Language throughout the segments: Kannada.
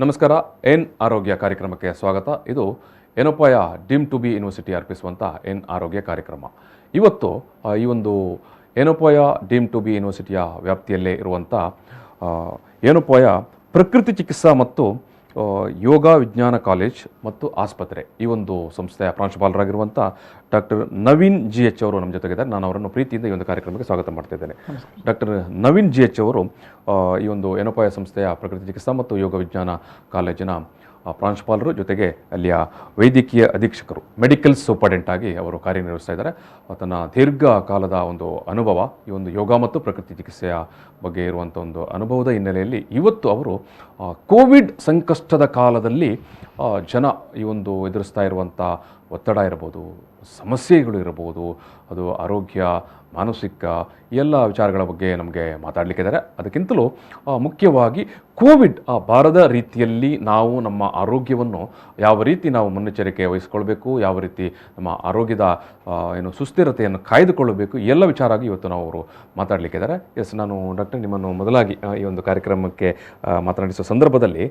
ನಮಸ್ಕಾರ. ಎನ್ ಆರೋಗ್ಯ ಕಾರ್ಯಕ್ರಮಕ್ಕೆ ಸ್ವಾಗತ. ಇದು Yenepoya deemed to be university ಅರ್ಪಿಸುವಂಥ ಎನ್ ಆರೋಗ್ಯ ಕಾರ್ಯಕ್ರಮ. ಇವತ್ತು ಈ ಒಂದು ಏನೋಪಾಯ ಡೀಮ್ ಟು ಬಿ ಯೂನಿವರ್ಸಿಟಿಯ ವ್ಯಾಪ್ತಿಯಲ್ಲೇ ಇರುವಂಥ ಏನೋಪಾಯ ಪ್ರಕೃತಿ ಚಿಕಿತ್ಸಾ ಮತ್ತು ಯೋಗ ವಿಜ್ಞಾನ ಕಾಲೇಜ್ ಮತ್ತು ಆಸ್ಪತ್ರೆ ಈ ಒಂದು ಸಂಸ್ಥೆಯ ಪ್ರಾಂಶುಪಾಲರಾಗಿರುವಂಥ ಡಾಕ್ಟರ್ ನವೀನ್ GH ಅವರು ನಮ್ಮ ಜೊತೆಗಿದ್ದಾರೆ. ನಾನು ಅವರನ್ನು ಪ್ರೀತಿಯಿಂದ ಈ ಒಂದು ಕಾರ್ಯಕ್ರಮಕ್ಕೆ ಸ್ವಾಗತ ಮಾಡ್ತಿದ್ದೇನೆ. ಡಾಕ್ಟರ್ ನವೀನ್ GH ಅವರು ಈ ಒಂದು ಏನೋಪಾಯ ಸಂಸ್ಥೆಯ ಪ್ರಕೃತಿ ಚಿಕಿತ್ಸಾ ಮತ್ತು ಯೋಗ ವಿಜ್ಞಾನ ಕಾಲೇಜಿನ ಪ್ರಾಂಶುಪಾಲರು, ಜೊತೆಗೆ ಅಲ್ಲಿಯ ವೈದ್ಯಕೀಯ ಅಧೀಕ್ಷಕರು, ಮೆಡಿಕಲ್ ಸೂಪರ್ಡೆಂಟ್ ಆಗಿ ಅವರು ಕಾರ್ಯನಿರ್ವಹಿಸ್ತಾ ಇದ್ದಾರೆ. ತನ್ನ ದೀರ್ಘಕಾಲದ ಒಂದು ಅನುಭವ, ಈ ಒಂದು ಯೋಗ ಮತ್ತು ಪ್ರಕೃತಿ ಚಿಕಿತ್ಸೆಯ ಬಗ್ಗೆ ಇರುವಂಥ ಒಂದು ಅನುಭವದ ಹಿನ್ನೆಲೆಯಲ್ಲಿ ಇವತ್ತು ಅವರು ಕೋವಿಡ್ ಸಂಕಷ್ಟದ ಕಾಲದಲ್ಲಿ ಜನ ಈ ಒಂದು ಎದುರಿಸ್ತಾ ಇರುವಂಥ ಒತ್ತಡ ಇರ್ಬೋದು, ಸಮಸ್ಯೆಗಳು ಇರ್ಬೋದು, ಅದು ಆರೋಗ್ಯ, ಮಾನಸಿಕ ಎಲ್ಲ ವಿಚಾರಗಳ ಬಗ್ಗೆ ನಮಗೆ ಮಾತಾಡಲಿಕ್ಕಿದ್ದಾರೆ. ಅದಕ್ಕಿಂತಲೂ ಮುಖ್ಯವಾಗಿ ಕೋವಿಡ್ ಬಾರದ ರೀತಿಯಲ್ಲಿ ನಾವು ನಮ್ಮ ಆರೋಗ್ಯವನ್ನು ಯಾವ ರೀತಿ ನಾವು ಮುನ್ನೆಚ್ಚರಿಕೆ ವಹಿಸ್ಕೊಳ್ಬೇಕು, ಯಾವ ರೀತಿ ನಮ್ಮ ಆರೋಗ್ಯದ ಸುಸ್ಥಿರತೆಯನ್ನು ಕಾಯ್ದುಕೊಳ್ಳಬೇಕು, ಎಲ್ಲ ವಿಚಾರವಾಗಿ ಇವತ್ತು ನಾವು ಅವರು ಮಾತಾಡಲಿಕ್ಕಿದ್ದಾರೆ. ನಾನು ಡಾಕ್ಟರ್ ನಿಮ್ಮನ್ನು ಮೊದಲಾಗಿ ಈ ಒಂದು ಕಾರ್ಯಕ್ರಮಕ್ಕೆ ಮಾತನಾಡಿಸುವ ಸಂದರ್ಭದಲ್ಲಿ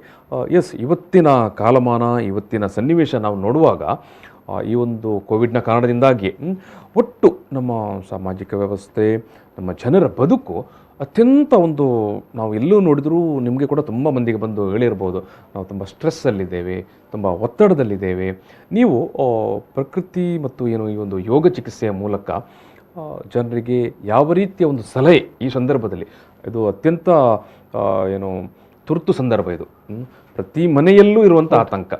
ಇವತ್ತಿನ ಕಾಲಮಾನ, ಇವತ್ತಿನ ಸನ್ನಿವೇಶ ನಾವು ನೋಡುವಾಗ ಈ ಒಂದು ಕೋವಿಡ್ನ ಕಾರಣದಿಂದಾಗಿ ಒಟ್ಟು ನಮ್ಮ ಸಾಮಾಜಿಕ ವ್ಯವಸ್ಥೆ, ನಮ್ಮ ಜನರ ಬದುಕು ಅತ್ಯಂತ ಒಂದು ನಾವು ಎಲ್ಲೂ ನೋಡಿದರೂ ನಿಮಗೆ ಕೂಡ ತುಂಬ ಮಂದಿಗೆ ಬಂದು ಹೇಳಿರ್ಬೋದು, ನಾವು ತುಂಬ ಸ್ಟ್ರೆಸ್ಸಲ್ಲಿದ್ದೇವೆ, ತುಂಬ ಒತ್ತಡದಲ್ಲಿದ್ದೇವೆ. ನೀವು ಪ್ರಕೃತಿ ಮತ್ತು ಈ ಒಂದು ಯೋಗ ಚಿಕಿತ್ಸೆಯ ಮೂಲಕ ಜನರಿಗೆ ಯಾವ ರೀತಿಯ ಒಂದು ಸಲಹೆ ಈ ಸಂದರ್ಭದಲ್ಲಿ, ಇದು ಅತ್ಯಂತ ತುರ್ತು ಸಂದರ್ಭ, ಇದು ಪ್ರತಿ ಮನೆಯಲ್ಲೂ ಇರುವಂಥ ಆತಂಕ,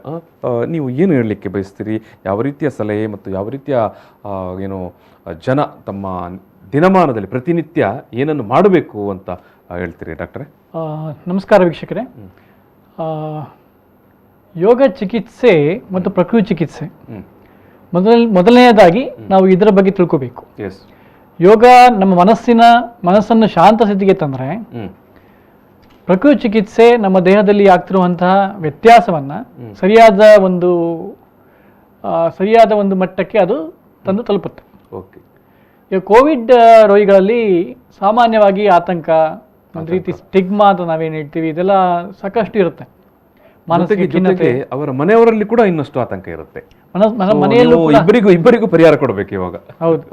ನೀವು ಏನು ಹೇಳಲಿಕ್ಕೆ ಬಯಸ್ತೀರಿ? ಯಾವ ರೀತಿಯ ಸಲಹೆ ಮತ್ತು ಯಾವ ರೀತಿಯ ಜನ ತಮ್ಮ ದಿನಮಾನದಲ್ಲಿ ಪ್ರತಿನಿತ್ಯ ಏನನ್ನು ಮಾಡಬೇಕು ಅಂತ ಹೇಳ್ತೀರಿ ಡಾಕ್ಟ್ರೆ? ನಮಸ್ಕಾರ ವೀಕ್ಷಕರೇ. ಯೋಗ ಚಿಕಿತ್ಸೆ ಮತ್ತು ಪ್ರಕೃತಿ ಚಿಕಿತ್ಸೆ ಮೊದಲನೆಯದಾಗಿ ನಾವು ಇದರ ಬಗ್ಗೆ ತಿಳ್ಕೋಬೇಕು. ಯೋಗ ನಮ್ಮ ಮನಸ್ಸನ್ನು ಶಾಂತ ಸ್ಥಿತಿಗೆ ತಂದರೆ, ಪ್ರಕೃತಿ ಚಿಕಿತ್ಸೆ ನಮ್ಮ ದೇಹದಲ್ಲಿ ಆಗ್ತಿರುವಂತಹ ವ್ಯತ್ಯಾಸವನ್ನು ಸರಿಯಾದ ಒಂದು ಮಟ್ಟಕ್ಕೆ ಅದು ತಂದು ತಲುಪುತ್ತೆ. ಈಗ ಕೋವಿಡ್ ರೋಗಿಗಳಲ್ಲಿ ಸಾಮಾನ್ಯವಾಗಿ ಆತಂಕ, ಒಂದು ರೀತಿ ಸ್ಟಿಗ್ಮಾ ಅಂತ ನಾವೇನು ಹೇಳ್ತೀವಿ, ಇದೆಲ್ಲ ಸಾಕಷ್ಟು ಇರುತ್ತೆ. ಮಾನಸಿಕ ಖಿನ್ನತೆ, ಅವರ ಮನೆಯವರಲ್ಲಿ ಕೂಡ ಇನ್ನಷ್ಟು ಆತಂಕ ಇರುತ್ತೆ. ಮನೆಯಲ್ಲೂ ಇಬ್ಬರಿಗೂ ಪರಿಹಾರ ಕೊಡಬೇಕು ಇವಾಗ. ಹೌದು.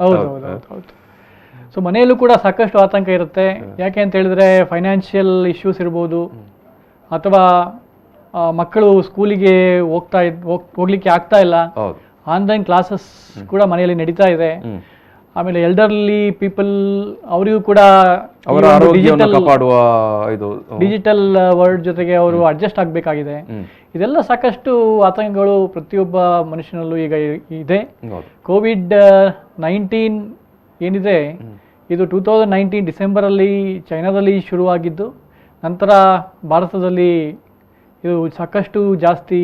ಸೊ ಮನೆಯಲ್ಲೂ ಕೂಡ ಸಾಕಷ್ಟು ಆತಂಕ ಇರುತ್ತೆ. ಯಾಕೆ ಅಂತ ಹೇಳಿದ್ರೆ ಫೈನಾನ್ಷಿಯಲ್ ಇಶ್ಯೂಸ್ ಇರ್ಬೋದು, ಅಥವಾ ಮಕ್ಕಳು ಸ್ಕೂಲಿಗೆ ಹೋಗ್ಲಿಕ್ಕೆ ಆಗ್ತಾ ಇಲ್ಲ, ಆನ್ಲೈನ್ ಕ್ಲಾಸಸ್ ಕೂಡ ಮನೆಯಲ್ಲಿ ನಡೀತಾ ಇದೆ. ಆಮೇಲೆ ಎಲ್ಡರ್ಲಿ ಪೀಪಲ್ ಅವರಿಗೂ ಕೂಡ ಡಿಜಿಟಲ್ ವರ್ಲ್ಡ್ ಜೊತೆಗೆ ಅವರು ಅಡ್ಜಸ್ಟ್ ಆಗಬೇಕಾಗಿದೆ. ಇದೆಲ್ಲ ಸಾಕಷ್ಟು ಆತಂಕಗಳು ಪ್ರತಿಯೊಬ್ಬ ಮನುಷ್ಯನಲ್ಲೂ ಈಗ ಇದೆ. ಕೋವಿಡ್-19 ಏನಿದೆ, ಇದು 2019 ಡಿಸೆಂಬರಲ್ಲಿ ಚೈನಾದಲ್ಲಿ ಶುರುವಾಗಿದ್ದು, ನಂತರ ಭಾರತದಲ್ಲಿ ಇದು ಸಾಕಷ್ಟು ಜಾಸ್ತಿ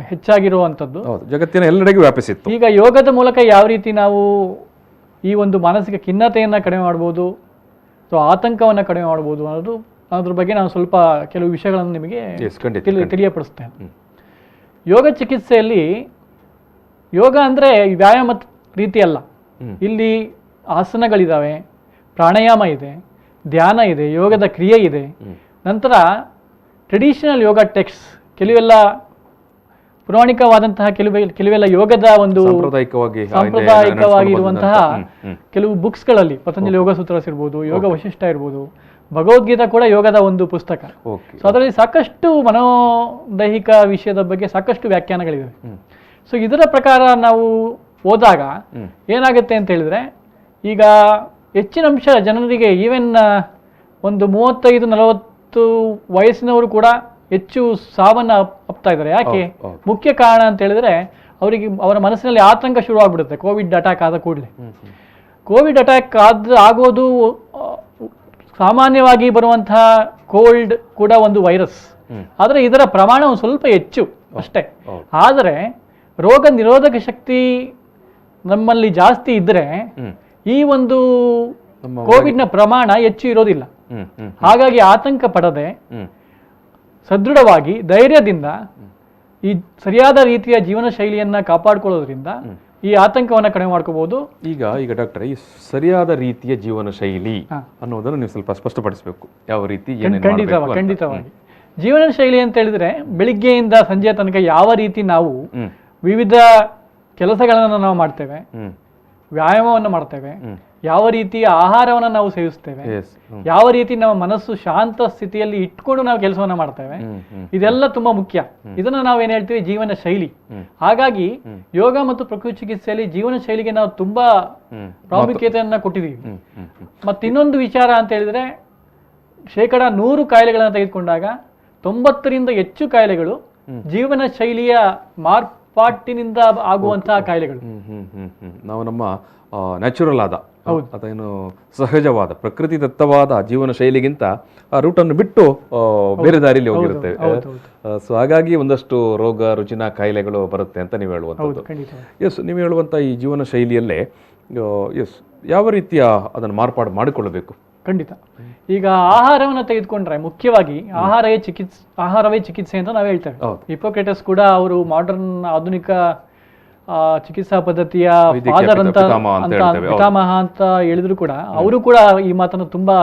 ಹೆಚ್ಚಾಗಿರುವಂಥದ್ದು, ಜಗತ್ತಿನ ಎಲ್ಲೆಡೆಗೂ ವ್ಯಾಪಿಸಿತ್ತು. ಈಗ ಯೋಗದ ಮೂಲಕ ಯಾವ ರೀತಿ ನಾವು ಈ ಒಂದು ಮಾನಸಿಕ ಖಿನ್ನತೆಯನ್ನು ಕಡಿಮೆ ಮಾಡ್ಬೋದು, ಸೊ ಆತಂಕವನ್ನು ಕಡಿಮೆ ಮಾಡ್ಬೋದು ಅನ್ನೋದ್ರ ಬಗ್ಗೆ ನಾನು ಸ್ವಲ್ಪ ಕೆಲವು ವಿಷಯಗಳನ್ನು ನಿಮಗೆ ತಿಳಿಯಪಡಿಸ್ತೇನೆ. ಯೋಗ ಚಿಕಿತ್ಸೆಯಲ್ಲಿ, ಯೋಗ ಅಂದರೆ ವ್ಯಾಯಾಮ ರೀತಿ ಅಲ್ಲ. ಇಲ್ಲಿ ಆಸನಗಳಿದ್ದಾವೆ, ಪ್ರಾಣಾಯಾಮ ಇದೆ, ಧ್ಯಾನ ಇದೆ, ಯೋಗದ ಕ್ರಿಯೆ ಇದೆ. ನಂತರ ಟ್ರೆಡಿಷನಲ್ ಯೋಗ ಟೆಕ್ಸ್ಟ್, ಕೆಲವೆಲ್ಲ ಪೌರಾಣಿಕವಾದಂತಹ ಕೆಲವೆಲ್ಲ ಯೋಗದ ಒಂದು ಸಾಂಪ್ರದಾಯಿಕವಾಗಿರುವಂತಹ ಕೆಲವು ಬುಕ್ಸ್ಗಳಲ್ಲಿ ಪತಂಜಲಿ ಯೋಗ ಸೂತ್ರಸ್ ಇರ್ಬೋದು, ಯೋಗ ವಶಿಷ್ಠ ಇರ್ಬೋದು, ಭಗವದ್ಗೀತಾ ಕೂಡ ಯೋಗದ ಒಂದು ಪುಸ್ತಕ. ಸೊ ಅದರಲ್ಲಿ ಸಾಕಷ್ಟು ಮನೋದೈಹಿಕ ವಿಷಯದ ಬಗ್ಗೆ ಸಾಕಷ್ಟು ವ್ಯಾಖ್ಯಾನಗಳಿವೆ. ಸೊ ಇದರ ಪ್ರಕಾರ ನಾವು ಹೋದಾಗ ಏನಾಗುತ್ತೆ ಅಂತ ಹೇಳಿದ್ರೆ, ಈಗ ಹೆಚ್ಚಿನ ಅಂಶ ಜನರಿಗೆ, ಈವನ್ ಒಂದು 35-40 ವಯಸ್ಸಿನವರು ಕೂಡ ಹೆಚ್ಚು ಸಾವನ್ನು ಅಪ್ತಾ ಇದ್ದಾರೆ. ಯಾಕೆ? ಮುಖ್ಯ ಕಾರಣ ಅಂತ ಹೇಳಿದ್ರೆ, ಅವರ ಮನಸ್ಸಿನಲ್ಲಿ ಆತಂಕ ಶುರುವಾಗ್ಬಿಡುತ್ತೆ ಕೋವಿಡ್ ಅಟ್ಯಾಕ್ ಆದ ಕೂಡಲೇ. ಕೋವಿಡ್ ಅಟ್ಯಾಕ್ ಆಗೋದು ಸಾಮಾನ್ಯವಾಗಿ ಬರುವಂತಹ ಕೋಲ್ಡ್ ಕೂಡ ಒಂದು ವೈರಸ್, ಆದರೆ ಇದರ ಪ್ರಮಾಣ ಒಂದು ಸ್ವಲ್ಪ ಹೆಚ್ಚು ಅಷ್ಟೇ. ಆದರೆ ರೋಗ ನಿರೋಧಕ ಶಕ್ತಿ ನಮ್ಮಲ್ಲಿ ಜಾಸ್ತಿ ಇದ್ರೆ ಈ ಒಂದು ಕೋವಿಡ್ನ ಪ್ರಮಾಣ ಹೆಚ್ಚು ಇರೋದಿಲ್ಲ. ಹಾಗಾಗಿ ಆತಂಕ ಪಡದೆ ಸದೃಢವಾಗಿ ಧೈರ್ಯದಿಂದ ಈ ಸರಿಯಾದ ರೀತಿಯ ಜೀವನ ಶೈಲಿಯನ್ನ ಕಾಪಾಡಿಕೊಳ್ಳೋದ್ರಿಂದ ಈ ಆತಂಕವನ್ನು ಕಡಿಮೆ ಮಾಡ್ಕೋಬಹುದು. ಈಗ ಡಾಕ್ಟರ್, ಈ ಸರಿಯಾದ ರೀತಿಯ ಜೀವನ ಶೈಲಿ ಅನ್ನೋದನ್ನು ನೀವು ಸ್ವಲ್ಪ ಸ್ಪಷ್ಟಪಡಿಸಬೇಕು. ಯಾವ ರೀತಿ? ಖಂಡಿತವಾಗಿ ಜೀವನ ಶೈಲಿ ಅಂತ ಹೇಳಿದ್ರೆ ಬೆಳಿಗ್ಗೆಯಿಂದ ಸಂಜೆ ತನಕ ಯಾವ ರೀತಿ ನಾವು ವಿವಿಧ ಕೆಲಸಗಳನ್ನು ನಾವು ಮಾಡ್ತೇವೆ, ವ್ಯಾಯಾಮವನ್ನು ಮಾಡ್ತೇವೆ, ಯಾವ ರೀತಿಯ ಆಹಾರವನ್ನು ನಾವು ಸೇವಿಸ್ತೇವೆ, ಯಾವ ರೀತಿ ನಮ್ಮ ಮನಸ್ಸು ಶಾಂತ ಸ್ಥಿತಿಯಲ್ಲಿ ಇಟ್ಕೊಂಡು ನಾವು ಕೆಲಸವನ್ನ ಮಾಡ್ತೇವೆ, ಇದೆಲ್ಲ ತುಂಬಾ ಮುಖ್ಯ. ಇದನ್ನ ನಾವು ಏನ್ ಹೇಳ್ತೀವಿ, ಜೀವನ ಶೈಲಿ. ಹಾಗಾಗಿ ಯೋಗ ಮತ್ತು ಪ್ರಕೃತಿ ಚಿಕಿತ್ಸೆಯಲ್ಲಿ ಜೀವನ ಶೈಲಿಗೆ ನಾವು ತುಂಬಾ ಪ್ರಾಮುಖ್ಯತೆಯನ್ನ ಕೊಟ್ಟಿದ್ದೀವಿ. ಮತ್ತೆ ಇನ್ನೊಂದು ವಿಚಾರ ಅಂತ ಹೇಳಿದ್ರೆ, 100 ಕಾಯಿಲೆಗಳನ್ನು ತೆಗೆದುಕೊಂಡಾಗ 90ರಿಂದ ಹೆಚ್ಚು ಕಾಯಿಲೆಗಳು ಜೀವನ ಶೈಲಿಯ ಮಾರ್ಪಾಟಿನಿಂದ ಆಗುವಂತಹ ಕಾಯಿಲೆಗಳು. ನಾವು ನಮ್ಮ ನ್ಯಾಚುರಲ್ ಆದ ಅದೇನು ಸಹಜವಾದ ಪ್ರಕೃತಿ ದತ್ತವಾದ ಜೀವನ ಶೈಲಿಗಿಂತ ಆ ರೂಟನ್ನು ಬಿಟ್ಟು ಬೇರೆ ದಾರಿಯಲ್ಲಿ ಹೋಗಿರುತ್ತೇವೆ. ಸೊ ಹಾಗಾಗಿ ಒಂದಷ್ಟು ರೋಗ ರುಜಿನ ಕಾಯಿಲೆಗಳು ಬರುತ್ತೆ ಅಂತ ನೀವು ಹೇಳುವಂಥದ್ದು. ಎಸ್, ನೀವು ಹೇಳುವಂಥ ಈ ಜೀವನ ಶೈಲಿಯಲ್ಲೇ ಎಸ್ ಯಾವ ರೀತಿಯ ಅದನ್ನು ಮಾರ್ಪಾಡು ಮಾಡಿಕೊಳ್ಳಬೇಕು? ಖಂಡಿತ. ಈಗ ಆಹಾರವನ್ನು ತೆಗೆದುಕೊಂಡ್ರೆ ಮುಖ್ಯವಾಗಿ ಆಹಾರವೇ ಚಿಕಿತ್ಸೆ ಅಂತ ನಾವು ಹೇಳ್ತೇವೆ. ಹಿಪೋಕ್ರೇಟಸ್ ಕೂಡ ಅವರು ಮಾಡರ್ನ್ ಆಧುನಿಕ ಚಿಕಿತ್ಸಾ ಪದ್ಧತಿಯ ಫಾದರ್ ಅಂತ ಪಿತಾಮಹ ಅಂತ ಹೇಳಿದ್ರು ಕೂಡ ಅವರು ಕೂಡ ಈ ಮಾತನ್ನು ತುಂಬಾ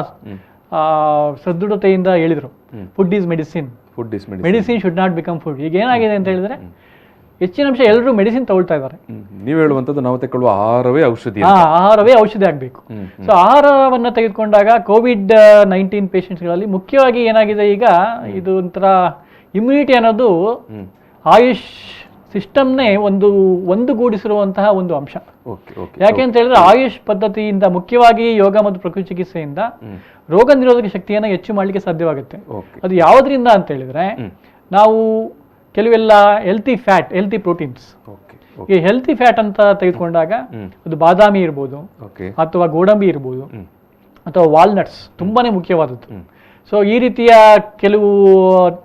ಸದೃಢತೆಯಿಂದ ಹೇಳಿದ್ರು. Food is medicine, medicine should not become food. ಈಗ ಏನಾಗಿದೆ ಅಂತ ಹೇಳಿದ್ರೆ ಹೆಚ್ಚಿನ ಅಂಶ ಎಲ್ಲರೂ ಮೆಡಿಸಿನ್ ತಗೊಳ್ತಾ ಇದ್ದಾರೆ. ನೀವು ಹೇಳುವಂಥದ್ದು ನಾವು ತಗೊಳ್ಳುವ ಆಹಾರವೇ ಔಷಧಿ, ಆಹಾರವೇ ಔಷಧಿ ಆಗಬೇಕು. ಸೊ ಆಹಾರವನ್ನ ತೆಗೆದುಕೊಂಡಾಗ COVID-19 ಪೇಷಂಟ್ಸ್ಗಳಲ್ಲಿ ಮುಖ್ಯವಾಗಿ ಏನಾಗಿದೆ, ಈಗ ಇದು ಒಂಥರ ಇಮ್ಯುನಿಟಿ ಅನ್ನೋದು ಆಯುಷ್ ಸಿಸ್ಟಮ್ನೇ ಒಂದುಗೂಡಿಸಿರುವಂತಹ ಒಂದು ಅಂಶ. ಯಾಕೆ ಅಂತ ಹೇಳಿದ್ರೆ ಆಯುಷ್ ಪದ್ಧತಿಯಿಂದ ಮುಖ್ಯವಾಗಿ ಯೋಗ ಮತ್ತು ಪ್ರಕೃತಿ ಚಿಕಿತ್ಸೆಯಿಂದ ರೋಗ ನಿರೋಧಕ ಶಕ್ತಿಯನ್ನು ಹೆಚ್ಚು ಮಾಡಲಿಕ್ಕೆ ಸಾಧ್ಯವಾಗುತ್ತೆ. ಅದು ಯಾವುದರಿಂದ ಅಂತ ಹೇಳಿದ್ರೆ, ನಾವು ಕೆಲವೆಲ್ಲ ಹೆಲ್ತಿ ಪ್ರೋಟೀನ್ಸ್, ಈ ಹೆಲ್ತಿ ಫ್ಯಾಟ್ ಅಂತ ತೆಗೆದುಕೊಂಡಾಗ ಅದು ಬಾದಾಮಿ ಇರ್ಬೋದು, ಅಥವಾ ಗೋಡಂಬಿ ಇರ್ಬೋದು, ಅಥವಾ ವಾಲ್ನಟ್ಸ್ ತುಂಬಾನೇ ಮುಖ್ಯವಾದದ್ದು. ಸೊ ಈ ರೀತಿಯ ಕೆಲವು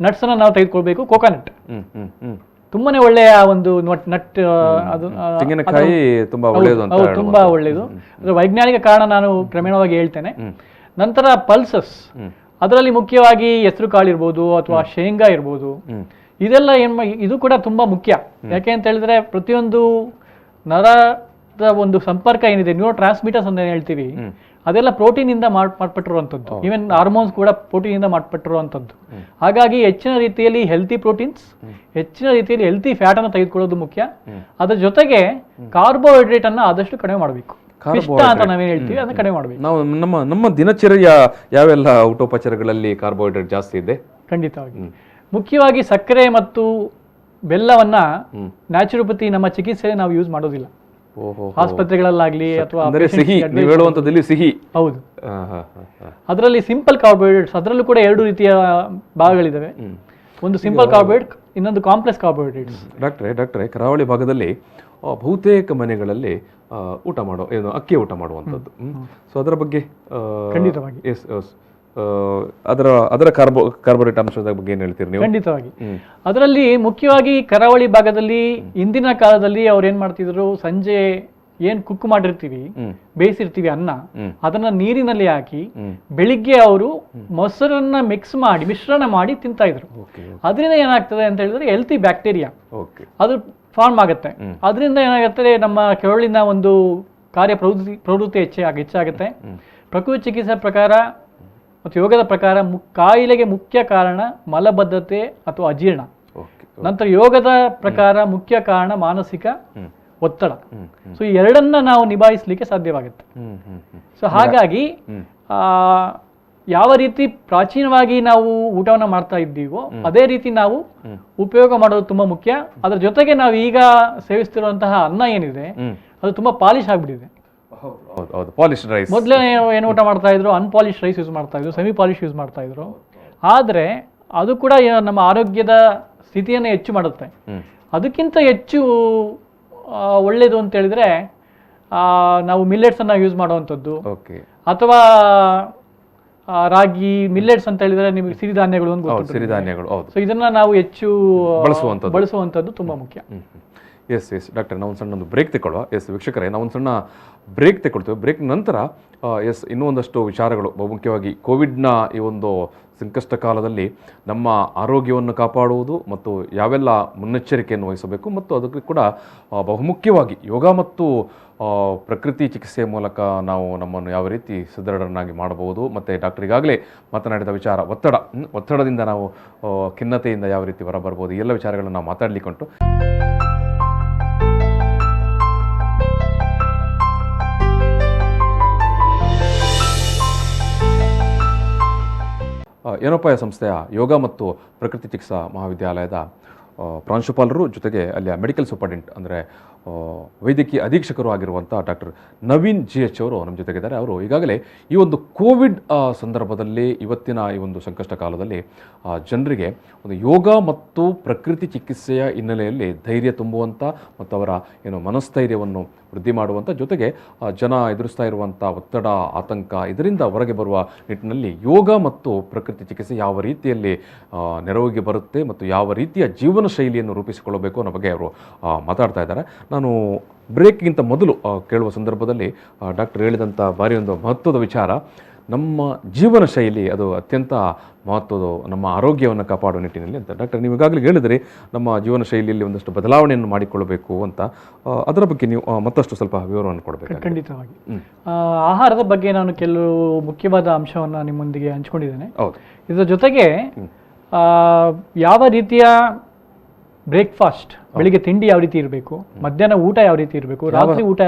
ನಟ್ಸ್ ಅನ್ನ ನಾವು ತೆಗೆದುಕೊಳ್ಬೇಕು. ಕೋಕೋನಟ್ ತುಂಬಾನೇ ಒಳ್ಳೆಯ ಒಂದು ನಟ್, ಅದು ತುಂಬಾ ಒಳ್ಳೆಯದು. ಅದರ ವೈಜ್ಞಾನಿಕ ಕಾರಣ ನಾನು ಕ್ರಮೇಣವಾಗಿ ಹೇಳ್ತೇನೆ. ನಂತರ ಪಲ್ಸಸ್, ಅದರಲ್ಲಿ ಮುಖ್ಯವಾಗಿ ಹೆಸರು ಕಾಳು ಇರ್ಬೋದು ಅಥವಾ ಶೇಂಗಾ ಇರ್ಬೋದು, ಇದೆಲ್ಲ ಇದು ಕೂಡ ತುಂಬಾ ಮುಖ್ಯ. ಯಾಕೆ ಅಂತ ಹೇಳಿದ್ರೆ ಪ್ರತಿಯೊಂದು ನರದ ಒಂದು ಸಂಪರ್ಕ ಏನಿದೆ, ನ್ಯೂರೋ ಟ್ರಾನ್ಸ್ಮಿಟರ್ಸ್ ಅಂತ ಹೇಳ್ತೀವಿ, ಅದೆಲ್ಲ ಪ್ರೋಟೀನ್ ಇಂದ ಮಾರ್ಪಟ್ಟಿರುವಂಥದ್ದು. ಈವನ್ ಹಾರ್ಮೋನ್ಸ್ ಕೂಡ ಪ್ರೋಟೀನ್ ಇಂದ ಮಾರ್ಪಟ್ಟಿರುವಂಥದ್ದು. ಹಾಗಾಗಿ ಹೆಚ್ಚಿನ ರೀತಿಯಲ್ಲಿ ಹೆಲ್ತಿ ಪ್ರೋಟೀನ್ಸ್, ಹೆಚ್ಚಿನ ರೀತಿಯಲ್ಲಿ ಹೆಲ್ತಿ ಫ್ಯಾಟ್ ಅನ್ನು ತೆಗೆದುಕೊಳ್ಳೋದು ಮುಖ್ಯ. ಅದರ ಜೊತೆಗೆ ಕಾರ್ಬೋಹೈಡ್ರೇಟ್ ಅನ್ನ ಆದಷ್ಟು ಕಡಿಮೆ ಮಾಡಬೇಕು. ಪಿಷ್ಟ ಅಂತ ನಾವೇನ್ ಹೇಳ್ತೀವಿ ಅದನ್ನ ಕಡಿಮೆ ಮಾಡಬೇಕು. ನಾವು ನಮ್ಮ ದಿನಚರಿಯ ಯಾವೆಲ್ಲ ಊಟೋಪಚಾರಗಳಲ್ಲಿ ಕಾರ್ಬೋಹೈಡ್ರೇಟ್ ಜಾಸ್ತಿ ಇದೆ? ಖಂಡಿತವಾಗಿ ಮುಖ್ಯವಾಗಿ ಸಕ್ಕರೆ ಮತ್ತು ಬೆಲ್ಲವನ್ನ ನ್ಯಾಚುರೋಪತಿ ನಮ್ಮ ಚಿಕಿತ್ಸೆಯಲ್ಲಿ ನಾವು ಯೂಸ್ ಮಾಡೋದಿಲ್ಲ. ಆಸ್ಪತ್ರೆಗಳಲ್ಲಾಗ್ಲಿ ಅಥವಾ ಸಿಹಿ, ಹೌದು, ಅದರಲ್ಲಿ ಸಿಂಪಲ್ ಕಾರ್ಬೋಹೈಡ್ರೇಟ್ಸ್, ಅದರಲ್ಲೂ ಕೂಡ 2 ರೀತಿಯ ಭಾಗಗಳಿದಾವೆ. ಒಂದು ಸಿಂಪಲ್ ಕಾರ್ಬೋಹೈಡ್ರೇಟ್, ಇನ್ನೊಂದು ಕಾಂಪ್ಲೆಕ್ಸ್ ಕಾರ್ಬೋಹೈಡ್ರೇಟ್ಸ್. ಡಾಕ್ಟ್ರೇ, ಕರಾವಳಿ ಭಾಗದಲ್ಲಿ ಬಹುತೇಕ ಮನೆಗಳಲ್ಲಿ ಅಕ್ಕಿ ಊಟ ಮಾಡುವಂಥದ್ದು. ಸೊ ಅದರ ಬಗ್ಗೆ ಖಂಡಿತವಾಗಿ ಅದರ ಕಾರ್ಬೋಹೈಡ್ರೇಟ್ ಅಂಶದ ಬಗ್ಗೆ ಏನು ಹೇಳ್ತೀರಿ ನೀವು? ಖಂಡಿತವಾಗಿ ಅದರಲ್ಲಿ ಮುಖ್ಯವಾಗಿ ಕರಾವಳಿ ಭಾಗದಲ್ಲಿ ಇಂದಿನ ಕಾಲದಲ್ಲಿ ಅವ್ರು ಏನ್ ಮಾಡ್ತಿದ್ರು, ಸಂಜೆ ಏನ್ ಕುಕ್ ಮಾಡಿರ್ತೀವಿ, ಬೇಯಿಸಿರ್ತೀವಿ ಅನ್ನ, ಅದನ್ನ ನೀರಿನಲ್ಲಿ ಹಾಕಿ ಬೆಳಿಗ್ಗೆ ಅವರು ಮೊಸರನ್ನ ಮಿಶ್ರಣ ಮಾಡಿ ತಿಂತಾ ಇದ್ರು. ಅದರಿಂದ ಏನಾಗ್ತದೆ ಅಂತ ಹೇಳಿದ್ರೆ ಹೆಲ್ತಿ ಬ್ಯಾಕ್ಟೀರಿಯಾ ಅದು ಫಾರ್ಮ್ ಆಗುತ್ತೆ. ಅದರಿಂದ ಏನಾಗುತ್ತೆ, ನಮ್ಮ ಕೆರಳಿನ ಒಂದು ಪ್ರವೃತ್ತಿ ಹೆಚ್ಚಾಗುತ್ತೆ. ಪ್ರಕೃತಿ ಚಿಕಿತ್ಸೆ ಪ್ರಕಾರ ಮತ್ತು ಯೋಗದ ಪ್ರಕಾರ ಕಾಯಿಲೆಗೆ ಮುಖ್ಯ ಕಾರಣ ಮಲಬದ್ಧತೆ ಅಥವಾ ಅಜೀರ್ಣ. ನಂತರ ಯೋಗದ ಪ್ರಕಾರ ಮುಖ್ಯ ಕಾರಣ ಮಾನಸಿಕ ಒತ್ತಡ. ಸೊ ಈ ಎರಡನ್ನ ನಾವು ನಿಭಾಯಿಸಲಿಕ್ಕೆ ಸಾಧ್ಯವಾಗುತ್ತೆ. ಸೊ ಹಾಗಾಗಿ ಯಾವ ರೀತಿ ಪ್ರಾಚೀನವಾಗಿ ನಾವು ಊಟವನ್ನು ಮಾಡ್ತಾ ಇದ್ದೀವೋ ಅದೇ ರೀತಿ ನಾವು ಉಪಯೋಗ ಮಾಡೋದು ತುಂಬಾ ಮುಖ್ಯ. ಅದರ ಜೊತೆಗೆ ನಾವು ಈಗ ಸೇವಿಸ್ತಿರುವಂತಹ ಅನ್ನ ಏನಿದೆ ಅದು ತುಂಬಾ ಪಾಲಿಶ್ ಆಗ್ಬಿಟ್ಟಿದೆ. ಮೊದಲೇ ಏನು ಊಟ ಮಾಡ್ತಾ ಇದ್ರು, ಅನ್ಪಾಲಿಶ್ ರೈಸ್ ಯೂಸ್ ಮಾಡ್ತಾ ಇದ್ರು, ಸೆಮಿ ಪಾಲಿಶ್ ಯೂಸ್ ಮಾಡ್ತಾ ಇದ್ರು. ಆದ್ರೆ ಅದು ಕೂಡ ನಮ್ಮ ಆರೋಗ್ಯದ ಸ್ಥಿತಿಯನ್ನು ಹೆಚ್ಚು ಮಾಡುತ್ತೆ. ಅದಕ್ಕಿಂತ ಹೆಚ್ಚು ಒಳ್ಳೇದು ಅಂತ ಹೇಳಿದ್ರೆ ನಾವು ಮಿಲ್ಲೆಟ್ಸ್ ಅನ್ನ ಯೂಸ್ ಮಾಡುವಂಥದ್ದು, ಅಥವಾ ರಾಗಿ ಮಿಲ್ಲೆಟ್ಸ್ ಅಂತ ಹೇಳಿದ್ರೆ ನಿಮಗೆ ಸಿರಿಧಾನ್ಯಗಳು. ಸೊ ಇದನ್ನ ನಾವು ಹೆಚ್ಚು ಬಳಸುವಂಥದ್ದು ತುಂಬಾ ಮುಖ್ಯ. ಎಸ್ ಡಾಕ್ಟರ್, ನಾವು ಒಂದು ಸಣ್ಣ ಒಂದು ಬ್ರೇಕ್ ತಗೊಳ್ಳುವ. ವೀಕ್ಷಕರೇ, ನಾವು ಒಂದು ಸಣ್ಣ ಬ್ರೇಕ್ ತಗೊಳ್ತೇವೆ. ಬ್ರೇಕ್ ನಂತರ ಇನ್ನೂ ಒಂದಷ್ಟು ವಿಚಾರಗಳು, ಬಹುಮುಖ್ಯವಾಗಿ ಕೋವಿಡ್ನ ಈ ಒಂದು ಸಂಕಷ್ಟ ಕಾಲದಲ್ಲಿ ನಮ್ಮ ಆರೋಗ್ಯವನ್ನು ಕಾಪಾಡುವುದು ಮತ್ತು ಯಾವೆಲ್ಲ ಮುನ್ನೆಚ್ಚರಿಕೆಯನ್ನು ವಹಿಸಬೇಕು, ಮತ್ತು ಅದಕ್ಕೆ ಕೂಡ ಬಹುಮುಖ್ಯವಾಗಿ ಯೋಗ ಮತ್ತು ಪ್ರಕೃತಿ ಚಿಕಿತ್ಸೆಯ ಮೂಲಕ ನಾವು ನಮ್ಮನ್ನು ಯಾವ ರೀತಿ ಸದೃಢರನ್ನಾಗಿ ಮಾಡಬಹುದು, ಮತ್ತು ಡಾಕ್ಟರ್ ಈಗಾಗಲೇ ಮಾತನಾಡಿದ ವಿಚಾರ ಒತ್ತಡದಿಂದ ನಾವು ಖಿನ್ನತೆಯಿಂದ ಯಾವ ರೀತಿ ಹೊರಬರ್ಬೋದು, ಈ ಎಲ್ಲ ವಿಚಾರಗಳನ್ನು ನಾವು ಮಾತಾಡಲಿಕ್ಕೆ ಉಂಟು. ಏನೋಪಾಯ ಸಂಸ್ಥೆಯ ಯೋಗ ಮತ್ತು ಪ್ರಕೃತಿ ಚಿಕಿತ್ಸಾ ಮಹಾವಿದ್ಯಾಲಯದ ಪ್ರಾಂಶುಪಾಲರು, ಜೊತೆಗೆ ಅಲ್ಲಿಯ ಮೆಡಿಕಲ್ ಸೂಪರ್ಡೆಂಟ್ ಅಂದರೆ ವೈದ್ಯಕೀಯ ಅಧೀಕ್ಷಕರು ಆಗಿರುವಂಥ ಡಾಕ್ಟರ್ ನವೀನ್ GH ಅವರು ನಮ್ಮ ಜೊತೆಗಿದ್ದಾರೆ. ಅವರು ಈಗಾಗಲೇ ಈ ಒಂದು ಕೋವಿಡ್ ಸಂದರ್ಭದಲ್ಲಿ, ಇವತ್ತಿನ ಈ ಒಂದು ಸಂಕಷ್ಟ ಕಾಲದಲ್ಲಿ ಜನರಿಗೆ ಒಂದು ಯೋಗ ಮತ್ತು ಪ್ರಕೃತಿ ಚಿಕಿತ್ಸೆಯ ಹಿನ್ನೆಲೆಯಲ್ಲಿ ಧೈರ್ಯ ತುಂಬುವಂಥ ಮತ್ತು ಅವರ ಮನಸ್ಥೈರ್ಯವನ್ನು ವೃದ್ಧಿ ಮಾಡುವಂಥ, ಜೊತೆಗೆ ಜನ ಎದುರಿಸ್ತಾ ಇರುವಂಥ ಒತ್ತಡ, ಆತಂಕ, ಇದರಿಂದ ಹೊರಗೆ ಬರುವ ನಿಟ್ಟಿನಲ್ಲಿ ಯೋಗ ಮತ್ತು ಪ್ರಕೃತಿ ಚಿಕಿತ್ಸೆ ಯಾವ ರೀತಿಯಲ್ಲಿ ನೆರವಿಗೆ ಬರುತ್ತೆ ಮತ್ತು ಯಾವ ರೀತಿಯ ಜೀವನ ಶೈಲಿಯನ್ನು ರೂಪಿಸಿಕೊಳ್ಳಬೇಕು ಅನ್ನೋ ಬಗ್ಗೆ ಅವರು ಮಾತಾಡ್ತಾ ಇದ್ದಾರೆ. ನಾನು ಬ್ರೇಕ್ಗಿಂತ ಮೊದಲು ಕೇಳುವ ಸಂದರ್ಭದಲ್ಲಿ ಡಾಕ್ಟರ್ ಹೇಳಿದಂಥ ಭಾರಿ ಒಂದು ಮಹತ್ವದ ವಿಚಾರ, ನಮ್ಮ ಜೀವನ ಶೈಲಿ ಅದು ಅತ್ಯಂತ ಮಹತ್ವದ, ನಮ್ಮ ಆರೋಗ್ಯವನ್ನು ಕಾಪಾಡುವ ನಿಟ್ಟಿನಲ್ಲಿ ಅಂತ. ಡಾಕ್ಟರ್, ನೀವು ಈಗಾಗಲೇ ಹೇಳಿದ್ರಿ ನಮ್ಮ ಜೀವನ ಶೈಲಿಯಲ್ಲಿ ಒಂದಷ್ಟು ಬದಲಾವಣೆಯನ್ನು ಮಾಡಿಕೊಳ್ಳಬೇಕು ಅಂತ. ಅದರ ಬಗ್ಗೆ ನೀವು ಮತ್ತಷ್ಟು ಸ್ವಲ್ಪ ವಿವರವನ್ನು ಕೊಡಬೇಕು. ಖಂಡಿತವಾಗಿ. ಆಹಾರದ ಬಗ್ಗೆ ನಾನು ಕೆಲವು ಮುಖ್ಯವಾದ ಅಂಶವನ್ನು ನಿಮ್ಮೊಂದಿಗೆ ಹಂಚ್ಕೊಂಡಿದ್ದೇನೆ. ಹೌದು. ಇದರ ಜೊತೆಗೆ ಯಾವ ರೀತಿಯ ಬ್ರೇಕ್ಫಾಸ್ಟ್, ಬೆಳಿಗ್ಗೆ ತಿಂಡಿ ಯಾವ ರೀತಿ ಇರಬೇಕು, ಮಧ್ಯಾಹ್ನ ಊಟ ಯಾವ ರೀತಿ ಇರಬೇಕು, ರಾತ್ರಿ ಊಟ